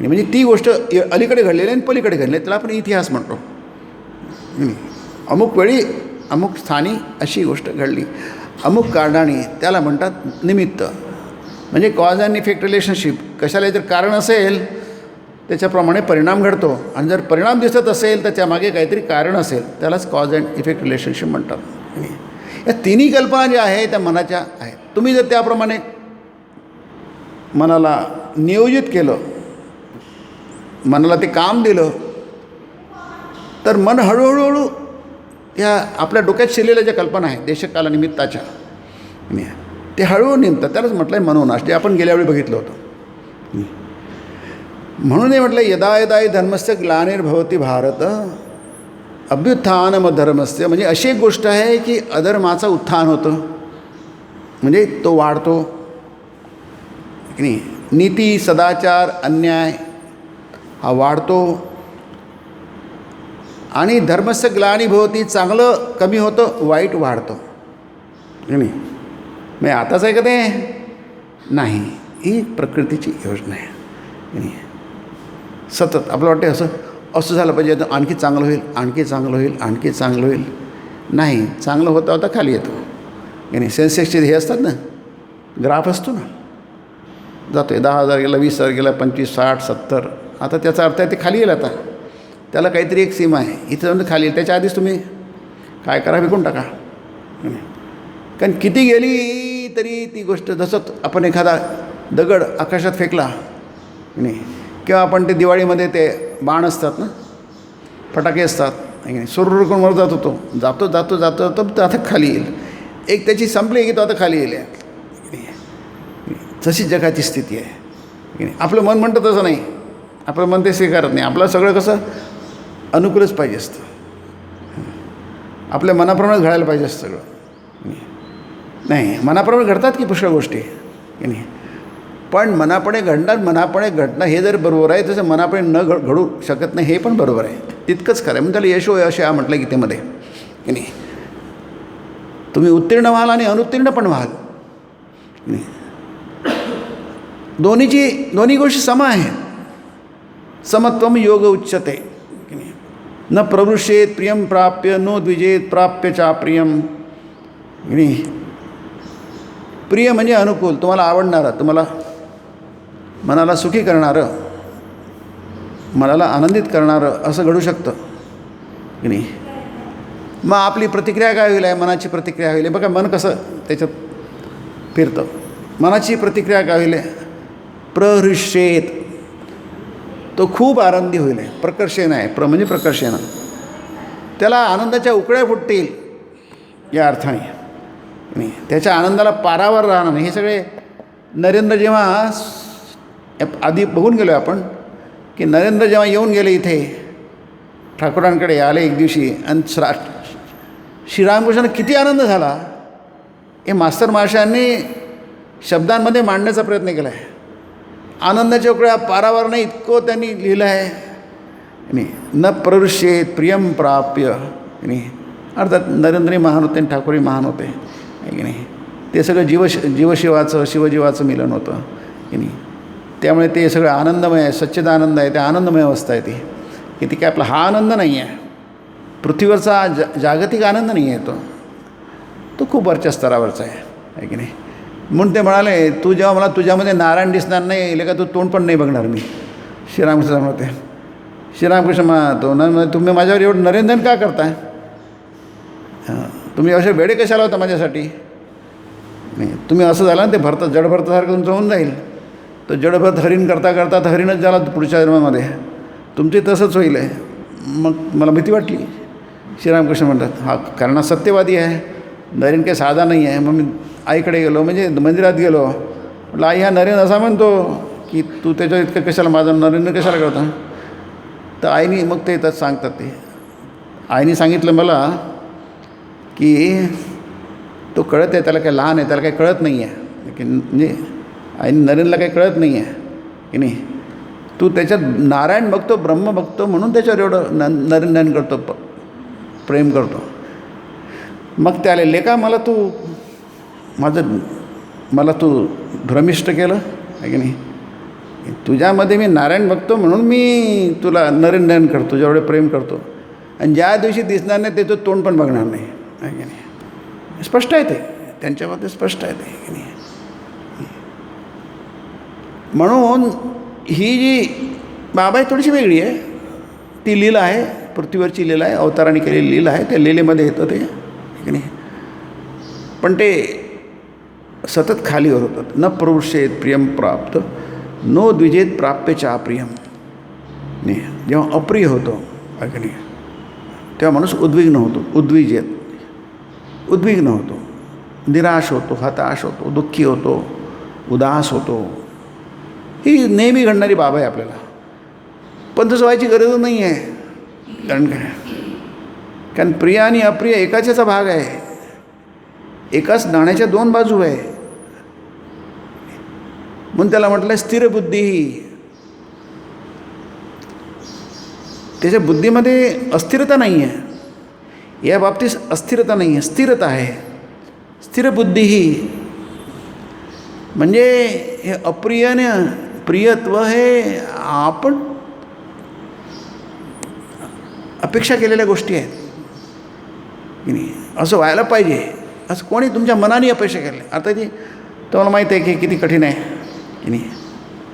म्हणजे ती गोष्ट अलीकडे घडलेली आणि पलीकडे घडली, त्याला आपण इतिहास म्हणतो. अमुक वेळी अमुक स्थानी अशी गोष्ट घडली अमुक कारणाने, त्याला म्हणतात निमित्त. म्हणजे कॉज अँड इफेक्ट रिलेशनशिप. कशाला जर कारण असेल त्याच्याप्रमाणे परिणाम घडतो, आणि जर परिणाम दिसत असेल तर त्यामागे काहीतरी कारण असेल, त्यालाच कॉज अँड इफेक्ट रिलेशनशिप म्हणतात. या तिन्ही कल्पना ज्या आहेत त्या मनाच्या आहेत. तुम्ही जर त्याप्रमाणे मनाला नियोजित केलं, मनाला ते काम दिलं, तर मन हळूहळू त्या आपल्या डोक्यात शिरलेल्या ज्या कल्पना आहेत देशकालनिमित्ताच्या, ते हळूहळू निमतात. त्यालाच म्हटलं आहे मनोनाश, जे आपण गेल्यावेळी बघितलं होतं. म्हणून हे म्हटलं यदा यदा हि धर्मस्य ग्लानिर्भवती भारत अभ्युत्थानमधर्मस्य. म्हणजे अशी एक गोष्ट आहे की अधर्माचं उत्थान होतं, म्हणजे तो वाढतो की नाही. नीती सदाचार अन्याय हा वाढतो, आणि धर्मस्य ग्लानिभवती, चांगलं कमी होतं, वाईट वाढतं. नाही मग आताच आहे का ते? नाही, ही प्रकृतीची योजना आहे. नाही सतत आपलं वाटते असं झालं पाहिजे, तर आणखी चांगलं होईल, आणखी चांगलं होईल, आणखी चांगलं होईल. नाही, चांगलं होता होता खाली येतो. नाही सेन्सेक्सचे हे असतात ना, ग्राफ असतो ना, जातो आहे 10,000 गेला, 20,000 गेला, 25, 60, 70. आता त्याचा अर्थ आहे ते खाली येईल. आता त्याला काहीतरी एक सीमा आहे, इथं जाऊन खाली येईल. त्याच्या आधीच तुम्ही काय करा, विकून टाका. कारण किती गेली तरी ती गोष्ट, जसं आपण एखादा दगड आकाशात फेकला नाही, किंवा आपण ते दिवाळीमध्ये ते बाण असतात ना, फटाके असतात, नाही सुरू करून वर जात होतो, जातो जातो जातो जातो तर आता खाली येईल. एक त्याची संपली की तो आता खाली येईल. तशी जगाची स्थिती आहे. आपलं मन म्हणतं तसं नाही, आपलं मन ते स्वीकारत नाही. आपलं सगळं कसं अनुकूलच पाहिजे असतं, आपल्या मनाप्रमाणे घडायला पाहिजे असतं सगळं. नाही, मनाप्रमाणे घडतात की पुष्कळ गोष्टी नाही, पण मनापणे घडणं हे जर बरोबर आहे, तसं मनापणे न घडू शकत नाही हे पण बरोबर आहे. तितकंच खरं आहे. म्हणून त्याला यशो यश म्हटलं गीतेमध्ये की नाही. तुम्ही उत्तीर्ण व्हाल आणि अनुत्तीर्ण पण व्हाल. नाही, दोन्ही गोष्टी सम आहेत. समत्वम योग उच्यते की नाही. न प्रवृषेत प्रियम प्राप्य, नो द्विजेत प्राप्य चाप्रियम. नाही, प्रिय म्हणजे अनुकूल, तुम्हाला आवडणारं, तुम्हाला मनाला सुखी करणारं, मनाला आनंदित करणारं असं घडू शकतं की नाही. मग आपली प्रतिक्रिया काय होईल आहे, मनाची प्रतिक्रिया होईल. बघा मन कसं त्याच्यात फिरतं. मनाची प्रतिक्रिया काय होईल, प्रहृष्येत, तो खूप आनंदी होईल. प्रकर्षेन आहे, म्हणजे प्रकर्षेन, त्याला आनंदाच्या उकळ्या फुटतील या अर्थाने नाही. त्याच्या आनंदाला पारावर राहणं नाही. हे सगळे नरेंद्र जेव्हा आधी बघून गेलो आपण की नरेंद्र जेव्हा येऊन गेले इथे ठाकूरांकडे आले एक दिवशी, आणि श्रीरामकृष्णांना किती आनंद झाला हे मास्तर महाशयांनी शब्दांमध्ये मांडण्याचा प्रयत्न केला आहे. आनंदाच्या उकळ्या पारावर नाही इतकं त्यांनी लिहिलं आहे. नाही, न प्रवृष्येत प्रियम प्राप्य. नाही, अर्थात नरेंद्रही महान होते आणि ठाकूरही महान होते की नाही. ते सगळं जीवशिवाचं शिवजीवाचं मिलन होतं की नाही. त्यामुळे ते सगळं आनंदमय आहे, सच्चिदानंद आहे, ते आनंदमय अवस्था आहे ती की ती काय आपला हा आनंद नाही आहे, पृथ्वीवरचा जागतिक आनंद नाही आहे, तो खूप वरच्या स्तरावरचा आहे की नाही. म्हणून ते म्हणाले, तू जेव्हा मला तुझ्यामध्ये नारायण दिसणार नाही येईल का, तू तोंड पण नाही बघणार मी. श्रीरामकृष्ण म्हणते, श्रीरामकृष्ण म्हणतो ना, तुम्ही माझ्यावर एवढं नरेंद्रन का करताय, तुम्ही असे वेडे कशाला होता माझ्यासाठी. नाही, तुम्ही असं झालं ना, ते जडभरतासारखं तुमचं होऊन जाईल. तो जडभरत हरिण करता करता तर हरिणच झाला पुढच्या जन्मामध्ये, तुमचे तसंच होईल आहे. मग मला भीती वाटली. श्रीरामकृष्ण म्हणतात, हा कारण सत्यवादी आहे, नरेन काही साधा नाही आहे. मग मी आईकडे गेलो, म्हणजे मंदिरात गेलो, म्हटलं आई, हा नरेन असा म्हणतो की तू त्याच्या इतकं कशाला, माझा नरेंद्र कशाला करता. तर आईनी मग ते तसं सांगतात, ते आईने सांगितलं मला की तो कळत आहे, त्याला काही लहान आहे, त्याला काही कळत नाही आहे की, म्हणजे आईने नरेंद्रला काही कळत नाही आहे की नाही. तू त्याच्यात नारायण बघतो, ब्रह्म बघतो, म्हणून त्याच्यावर एवढं नरेंद्रन करतो, प्रेम करतो. मग त्याला लेका, मला तू भ्रमिष्ट केलं आहे की नाही. तुझ्यामध्ये मी नारायण बघतो म्हणून मी तुला नरेंद्रन करतो, जेवढे प्रेम करतो. आणि ज्या दिवशी दिसणार नाही त्याचं तोंड पण बघणार नाही आहे की नाही. स्पष्ट आहे ते, त्यांच्यामध्ये स्पष्ट आहे ते की नाही. म्हणून ही जी बाबा आहे थोडीशी वेगळी आहे. ती लीला आहे, पृथ्वीवरची लीला आहे, अवताराने केलेली लीला आहे. त्या लीलेमध्ये येतं ते की नाही. पण ते सतत खालीवर होतात. न प्रवृषेत प्रियम प्राप्त, नो द्विजेत प्राप्य च अप्रियम. नाही, जेव्हा अप्रिय होतो की नाही, तेव्हा माणूस उद्विग्न होतो. उद्विग्न होतो, निराश होतो, हताश होतो, दुःखी होतो, उदास होतो. ही नेहमी घडणारी बाब आहे आपल्याला. पण तसं व्हायची गरज नाही आहे. कारण काय, कारण प्रिय आणि अप्रिय एकाचा भाग आहे. एकाच नाण्याच्या दोन बाजू आहे. म्हणून त्याला म्हटलं स्थिर बुद्धी. त्याच्या बुद्धीमध्ये अस्थिरता नाही आहे, या बाबतीत अस्थिरता नाही आहे, स्थिरता आहे. स्थिर बुद्धी ही म्हणजे हे अप्रियने प्रियत्व हे आपण अपेक्षा केलेल्या गोष्टी आहेत की नाही, असं व्हायला पाहिजे असं कोणी तुमच्या मनाने अपेक्षा केली. आता ती तुम्हाला माहीत आहे की किती कठीण आहे की नाही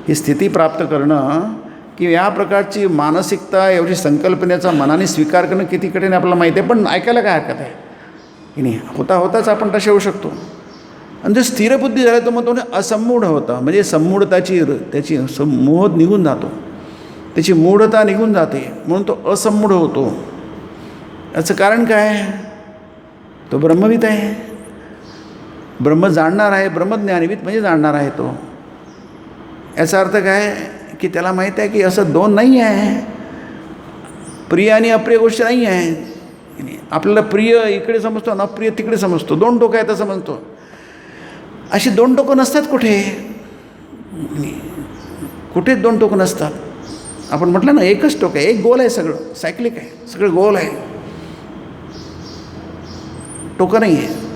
ही स्थिती प्राप्त करणं, की या प्रकारची मानसिकता एवढी संकल्पनेचा मनाने स्वीकार करणं किती कठीण आहे आपल्याला माहिती आहे. पण ऐकायला काय हरकत आहे की नाही, होताच आपण तसे होऊ शकतो. आणि जो स्थिरबुद्धी झाला तो मग तो असमूढ होता, म्हणजे संमूढताची त्याची मोह निघून जातो, त्याची मूढता निघून जाते, म्हणून तो असमूढ होतो. याचं कारण काय, तो ब्रह्मविद आहे, ब्रह्म जाणणार आहे, ब्रह्मज्ञानविद म्हणजे जाणणार आहे तो. याचा अर्थ काय की त्याला माहीत आहे की असं दोन नाही आहे, प्रिय आणि अप्रिय गोष्ट नाही आहे. आपल्याला प्रिय इकडे समजतो आणि अप्रिय तिकडे समजतो, दोन टोकं आहेत असं समजतो. अशी दोन टोकं नसतात कुठे, कुठेच दोन टोकं नसतात. आपण म्हटलं ना एकच टोक आहे, एक गोल आहे, सगळं सायक्लिक आहे, सगळं गोल आहे, टोकं नाही आहे.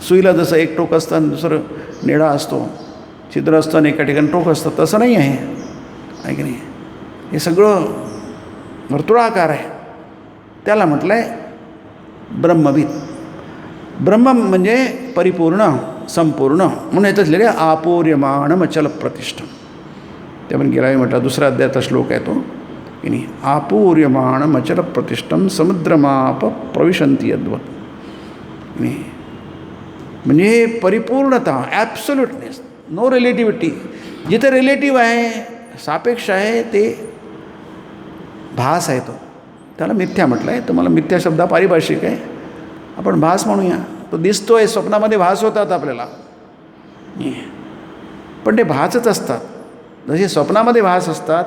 सुईला जसं एक टोक असतं आणि दुसरं निळा असतो, छिद्र असतं आणि एका ठिकाणी टोक असतं, तसं नाही आहे की नाही. हे सगळं वर्तुळाकार आहे. त्याला म्हटलं आहे ब्रह्मविद. ब्रह्म म्हणजे परिपूर्ण, संपूर्ण, म्हणून याच्यात लिहिले आपूर्यमाणम अचल प्रतिष्ठम. ते आपण गेला म्हटलं दुसऱ्या अध्यायाचा श्लोक आहे तो की नाही, आपूर्यमाणम अचल प्रतिष्ठम समुद्रमाप प्रविशंती यद्वत. नाही म्हणजे परिपूर्णता, ॲब्सोल्युटनेस, नो रिलेटिव्हिटी. जिथे रिलेटिव्ह आहे, सापेक्ष आहे, ते भास आहे, तो त्याला मिथ्या म्हटलं आहे. तुम्हाला मिथ्या शब्द पारिभाषिक आहे, आपण भास म्हणूया. तो दिसतो आहे, स्वप्नामध्ये भास होतात आपल्याला, पण ते भासच असतात. जसे स्वप्नामध्ये भास असतात,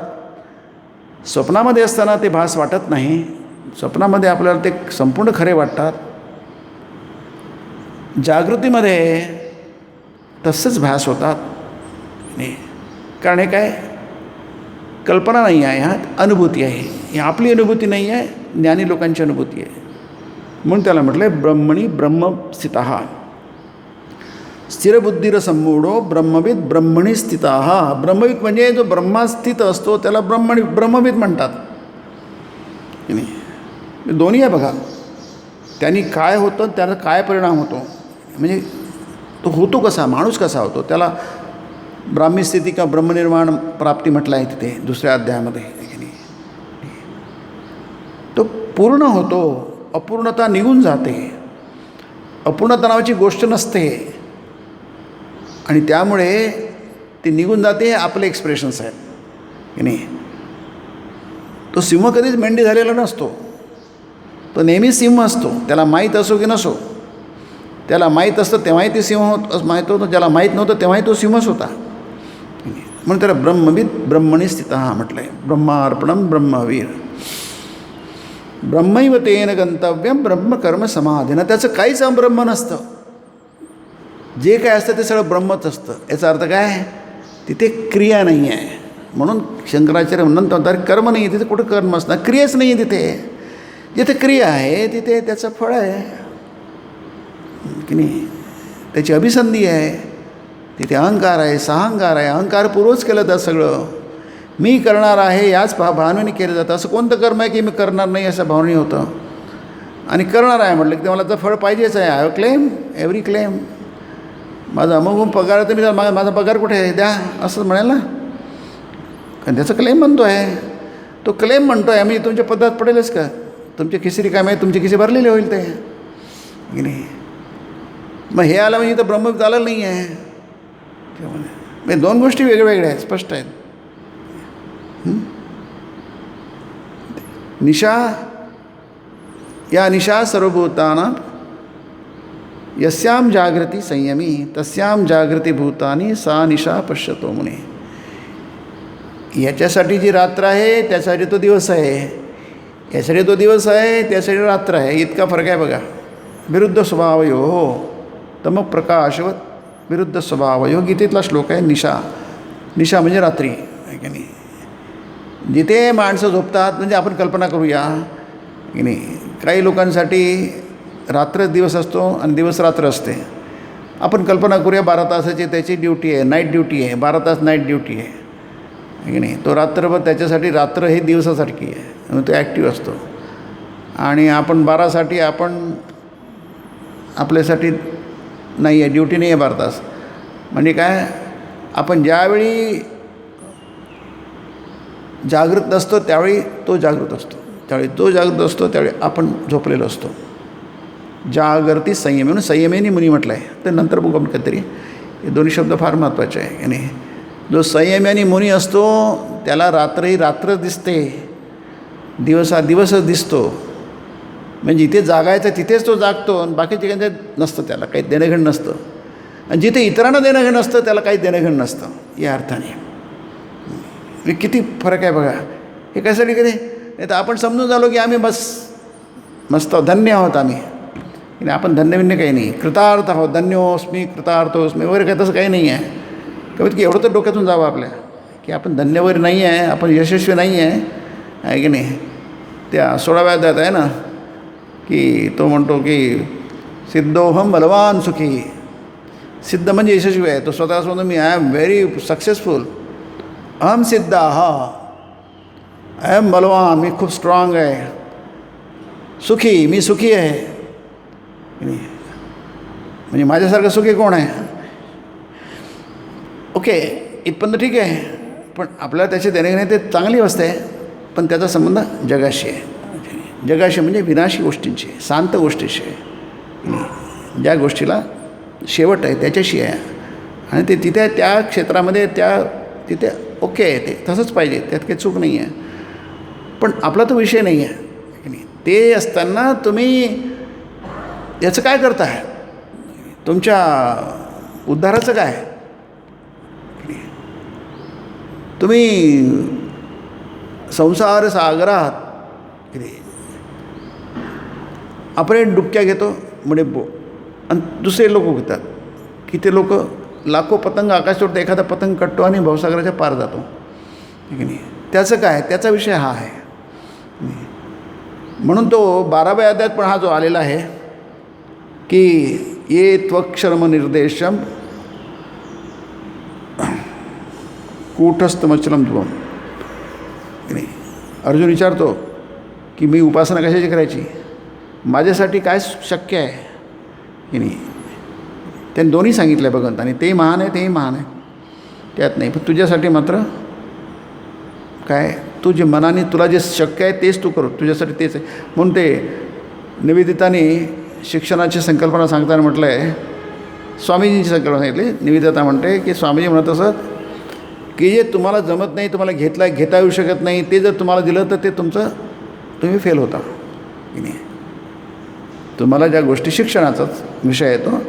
स्वप्नामध्ये असताना ते भास वाटत नाही, स्वप्नामध्ये आपल्याला ते संपूर्ण खरे वाटतात. जागृतीमध्ये तसंच भास होतात. नाही कारण हे काय कल्पना नाही आहे, ह्यात अनुभूती आहे. ही आपली अनुभूती नाही आहे, ज्ञानी लोकांची अनुभूती आहे. म्हणून त्याला म्हटलं आहे ब्रह्मणी ब्रह्मस्थितः. स्थिरबुद्धीर सम्मूढो ब्रह्मविद ब्रह्मणी स्थितः. ब्रह्मविद म्हणजे जो ब्रह्मात स्थित असतो त्याला ब्रह्मविद म्हणतात की नाही. दोन्ही आहे बघा, त्यांनी काय होतं, त्याला काय परिणाम होतो, म्हणजे तो होतो कसा, माणूस कसा होतो, त्याला ब्राह्मी स्थिती किंवा ब्रह्मनिर्वाण प्राप्ती म्हटलं आहे तिथे दुसऱ्या अध्यायामध्ये की नाही. तो पूर्ण होतो, अपूर्णता निघून जाते, अपूर्णता नावाची गोष्ट नसते, आणि त्यामुळे ती निघून जाते. हे आपले एक्सप्रेशन्स आहेत की नाही. तो सिंह कधीच मेंढी झालेला नसतो, तो नेहमी सिंह असतो, त्याला माहीत असो की नसो. त्याला माहीत असतं तेव्हाही ते सिंह माहीत होतं, ज्याला माहीत नव्हतं तेव्हाही तो सिंहच होता. म्हणून त्याला ब्रह्मविद ब्रह्मणी स्थितः म्हटलं आहे. ब्रह्मार्पणम ब्रह्मवीर ब्रह्मैव तेन गंतव्यम ब्रह्मकर्म समाधीनं. त्याचं काहीच अब्रह्म नसतं, जे काय असतं ते सगळं ब्रह्मच असतं. याचा अर्थ काय, तिथे क्रिया नाही आहे. म्हणून शंकराचार्य म्हणतात कर्म नाही आहे तिथे, कुठं कर्म असणार, क्रियाच नाही आहे तिथे. जिथे क्रिया आहे तिथे त्याचं फळ आहे की नाही, त्याची अभिसंधी आहे. तिथे अहंकार आहे, सहांकार आहे. अहंकारपूर्वच केलं जातं सगळं. मी करणार आहे याच भावनेने केलं जातं. असं कोणतं कर्म आहे की मी करणार नाही असं भावने होतं, आणि करणार आहे म्हटलं की ते मला तर फळ पाहिजेच आहे. I claim every claim. माझा अमुक पगार तर मी माझा पगार कुठे आहे द्या असं म्हणाल ना, कारण त्याचं क्लेम म्हणतो आहे. तो क्लेम म्हणतो आहे, म्हणजे तुमच्या पदात पडेलच का, तुमची खिसी रिकामी आहे, तुमची खिसी भरलेली होईल ते की नाही. मग हे आलं म्हणजे तर ब्रह्मविद आलं नाही आहे. म्हणजे दोन गोष्टी वेगळ्या आहेत, स्पष्ट आहेत. निशा, या निशा सर्वभूतानां यस्यां जागृती संयमी तस्यां जागृती भूतानी सा निशा पश्यतो मुने. याच्यासाठी जी रात्र आहे त्यासाठी तो दिवस आहे, यासाठी तो दिवस आहे त्यासाठी रात्र आहे. इतका फरक आहे बघा. विरुद्ध स्वभावयो हो तम प्रकाशवत विरुद्ध स्वभावयो. गीतेतला श्लोक आहे. निशा, निशा म्हणजे रात्री आहे की नाही. जिथे माणसं झोपतात, म्हणजे आपण कल्पना करूया की नाही, काही लोकांसाठी रात्र दिवस असतो आणि दिवस रात्र असते. आपण कल्पना करूया 12 तासाची त्याची ड्युटी आहे, नाईट ड्युटी आहे, 12 तास नाईट ड्युटी आहे की नाही. तो रात्रभर त्याच्यासाठी रात्र ही दिवसासारखी आहे, म्हणून तो ॲक्टिव्ह असतो. आणि आपण 12साठी आपण आपल्यासाठी नाही आहे, ड्युटी नाही आहे 12 तास. म्हणजे काय, आपण ज्यावेळी जागृत नसतो त्यावेळी तो जागृत असतो, त्यावेळी तो जागृत असतो त्यावेळी आपण झोपलेलो असतो. जागृती संयमी, म्हणून संयमेनी मुनी म्हटलं आहे. तर नंतर बघू आपण कधीतरी. हे दोन्ही शब्द फार महत्त्वाचे आहे. आणि जो संयमी आणि मुनी असतो त्याला रात्र ही रात्र दिसते, दिवस हा दिवसच दिसतो. म्हणजे जिथे जागायचं तिथेच तो जागतो आणि बाकी ठिकाणी नसतं, त्याला काही देणंघेणं नसतं. आणि जिथे इतरांना देणंघेणं नसतं त्याला काही देणंघेणं नसतं. या अर्थाने किती फरक आहे बघा. हे कशासाठी कधी नाही तर आपण समजून झालो की आम्ही बस मस्त धन्य आहोत आम्ही. आणि आपण धन्यविन्य काही नाही, कृतार्थ आहोत, धन्योस्मी कृतार्थोस्मी वगैरे काही तसं काही नाही आहे. कमीत की एवढं तर डोक्यातून जावं आपल्या की आपण धन्य वगैरे नाही आहे, आपण यशस्वी नाही आहे की नाही. त्या 16व्या अध्यायात आहे ना की तो म्हणतो की सिद्धोहम बलवान सुखी. सिद्ध म्हणजे यशस्वी आहे. तो स्वतःच म्हणतो मी आय एम व्हेरी सक्सेसफुल, अहम सिद्ध आय एम बलवान, मी खूप स्ट्रॉंग आहे. सुखी, मी सुखी आहे. म्हणजे माझ्यासारखं सुखी कोण आहे. ओके, इथपर्यंत ठीक आहे. पण आपल्याला त्याचे देणे ते चांगली अवस्था आहे, पण त्याचा संबंध जगाशी आहे. जगाशी म्हणजे विनाशी गोष्टींची, शांत गोष्टीशी आहे. ज्या गोष्टीला शेवट आहे त्याच्याशी आहे. आणि ते तिथे त्या क्षेत्रामध्ये तिथे ओके आहे, ते तसंच पाहिजे, त्यात काही चूक नाही आहे. पण आपला तो विषय नाही आहे. ते असताना तुम्ही याचं काय करताय, तुमच्या उद्धाराचं काय. तुम्ही संसार सागरात आपण डुबक्या घेतो म्हणजे आणि दुसरे लोक घेतात की ते लोक लाखो पतंग आकाश सोडतात, एखादा पतंग कटतो आणि भवसागराच्या पार जातो की नाही. त्याचं काय, त्याचा विषय हा आहे. म्हणून तो 12व्या अध्यायात पण हा जो आलेला आहे की ये त्वक्षरम निर्देशम कूटस्थमचलम ध्रुवम. नाही, अर्जुन विचारतो की मी उपासना कशाची करायची, माझ्यासाठी काय शक्य आहे की नाही. त्यांनी दोन्ही सांगितलं आहे भगवंताने, तेही महान आहे तेही महान आहे, त्यात नाही. पण तुझ्यासाठी मात्र काय, तू जे मनाने तुला जे शक्य आहे तेच तू करू, तुझ्यासाठी तेच आहे. म्हणून ते निवेदिताने शिक्षणाची संकल्पना सांगताना म्हटलं आहे, स्वामीजींची संकल्पना सांगितली. निवेदिता म्हणते की स्वामीजी म्हणत असत की जे तुम्हाला जमत नाही, तुम्हाला घेता येऊ शकत नाही, ते जर तुम्हाला दिलं तर ते तुम्ही फेल होता की नाही. तुम्हाला ज्या गोष्टी, शिक्षणाचाच विषय येतो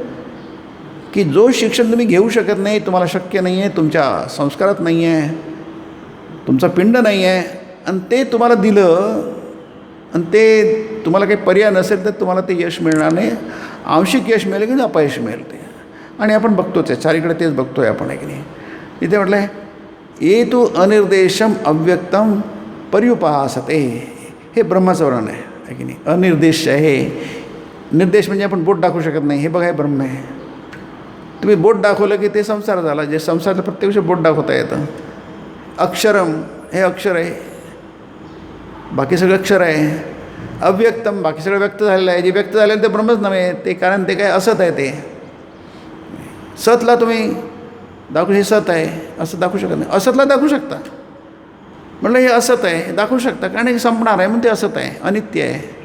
की जो शिक्षण तुम्ही घेऊ शकत नाही, तुम्हाला शक्य नाही आहे, तुमच्या संस्कारात नाही आहे, तुमचा पिंड नाही आहे, आणि ते तुम्हाला दिलं आणि ते तुम्हाला काही पर्याय नसेल तर तुम्हाला ते यश मिळणार नाही. आंशिक यश मिळेल की अपयश मिळेल ते. आणि आपण बघतोच आहे, चारीकडे तेच बघतो आहे आपण आहे की नाही. इथे म्हटलं आहे ये तू अनिर्देशम अव्यक्तम पर्युपासते. हे ब्रह्माचं वर्णन आहे की नाही. अनिर्देश आहे. निर्देश म्हणजे आपण बोट दाखवू शकत नाही, हे बघा हे ब्रह्म आहे. तुम्ही बोट दाखवलं की ते संसार झाला. जे संसाराला प्रत्यक्ष बोट दाखवता येतं. अक्षरम हे अक्षर आहे, बाकी सगळं अक्षर आहे. अव्यक्तम बाकी सगळं व्यक्त झालेलं आहे. जे व्यक्त झालेलं ते ब्रह्मच नव्हे ते, कारण ते काय असत आहे. ते सतला तुम्ही दाखवू, हे सत आहे असं दाखवू शकत नाही. असतला दाखवू शकता, म्हटलं हे असत आहे दाखवू शकता, कारण हे संपणार आहे म्हणून ते असत आहे, अनित्य आहे.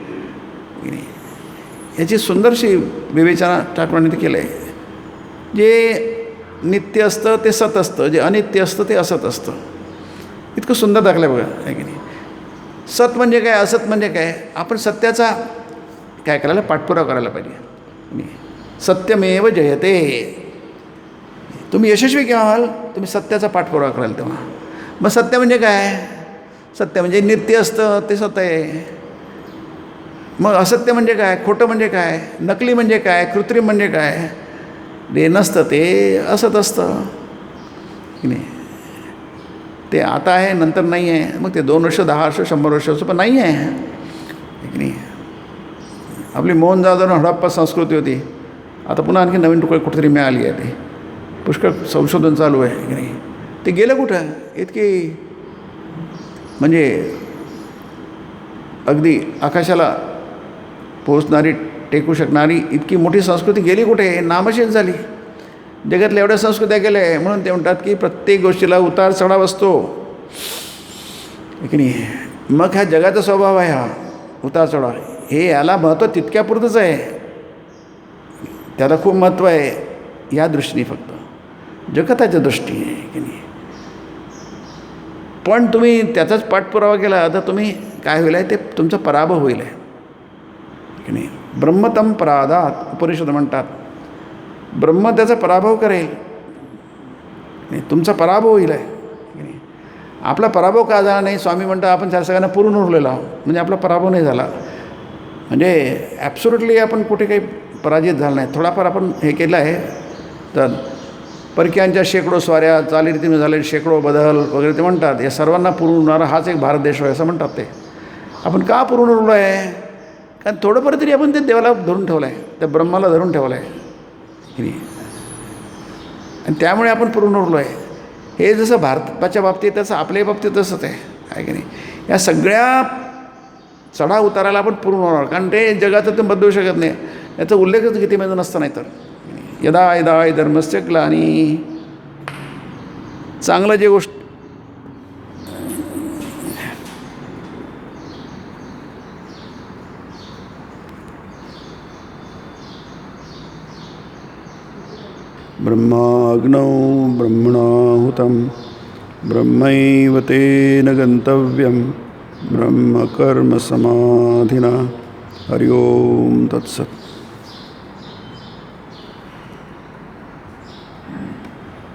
याची सुंदरशी विवेचना ठाकरांनी ते केलं आहे. जे नित्य असतं ते सत असतं, जे अनित्य असतं ते असत असतं. इतकं सुंदर दाखलं बघा आहे की नाही. सत म्हणजे काय, असत म्हणजे काय. आपण सत्याचा काय करायला, पाठपुरावा करायला पाहिजे. सत्यमेव जयते. तुम्ही यशस्वी केव्हा व्हाल, तुम्ही सत्याचा पाठपुरावा कराल तेव्हा. मग सत्य म्हणजे काय, सत्य म्हणजे नित्य असतं ते सत्य आहे. मग असत्य म्हणजे काय, खोटं म्हणजे काय, नकली म्हणजे काय, कृत्रिम म्हणजे काय, ते नसतं ते असत असतं की नाही. ते आता आहे नंतर नाही आहे. मग ते 2 वर्ष 10 वर्ष 100 वर्ष असं पण नाही आहे की नाही. आपली मोहन जाधव हडप्पा संस्कृती होती, आता पुन्हा आणखी नवीन तुकडे कुठेतरी मिळाली आहे. ते पुष्कळ संशोधन चालू आहे की नाही. ते गेलं कुठं इतकी म्हणजे अगदी आकाशाला पोहोचणारी टेकू शकणारी इतकी मोठी संस्कृती गेली कुठे, नामशेष झाली. जगातल्या एवढ्या संस्कृत्या गेल्या आहे म्हणून ते म्हणतात की प्रत्येक गोष्टीला उतार चढाव असतो की नाही. मग ह्या जगाचा स्वभाव आहे हा उतार चढाव. हे याला महत्त्व तितक्यापुरतंच आहे, त्याला खूप महत्त्व आहे या दृष्टीने, फक्त जगताच्या दृष्टीने की नाही. पण तुम्ही त्याचाच पाठपुरावा केला तर तुम्ही काय होईल आहे, ते तुमचा पराभव होईल आहे की नाही. ब्रह्मतम परादात उपनिषद म्हणतात, ब्रह्म त्याचा पराभव करेल, तुमचा पराभव होईल आहे की नाही. आपला पराभव का झाला नाही, स्वामी म्हणतात आपण त्या सगळ्यांना पुरून उरलेलो आहोत, म्हणजे आपला पराभव नाही झाला, म्हणजे ॲब्सोल्युटली आपण कुठे काही पराजित झाला नाही. थोडाफार आपण हे केलं आहे. तर परक्यांच्या शेकडो स्वाऱ्या चालीरीतीने झाले शेकडो बदल वगैरे ते म्हणतात, या सर्वांना पुरून उरणारा हाच एक भारत देश आहे असं म्हणतात. ते आपण का पुरून उरलो आहे, कारण थोडंफार तरी आपण ते देवाला धरून ठेवलं आहे, त्या ब्रह्माला धरून ठेवलं आहे की नाही. आणि त्यामुळे आपण पुरून उरलो आहे. हे जसं भारताच्या बाबतीत तसं आपल्याही बाबतीत तसंच आहे की नाही. या सगळ्या चढा उताराला आपण पुरून उरणार, कारण ते जगाचं तुम्ही बदलू शकत नाही. याचा उल्लेखच गीतेमध्ये नसतं. नाही तर यदा यदा धर्मस्य ग्लानी, चांगलं जे गोष्ट ब्रह्माग्नौ ब्रह्मणाहुतं ब्रह्मैव तेन गन्तव्यं ब्रह्मकर्म समाधिना. हरि ओम तत्सत्.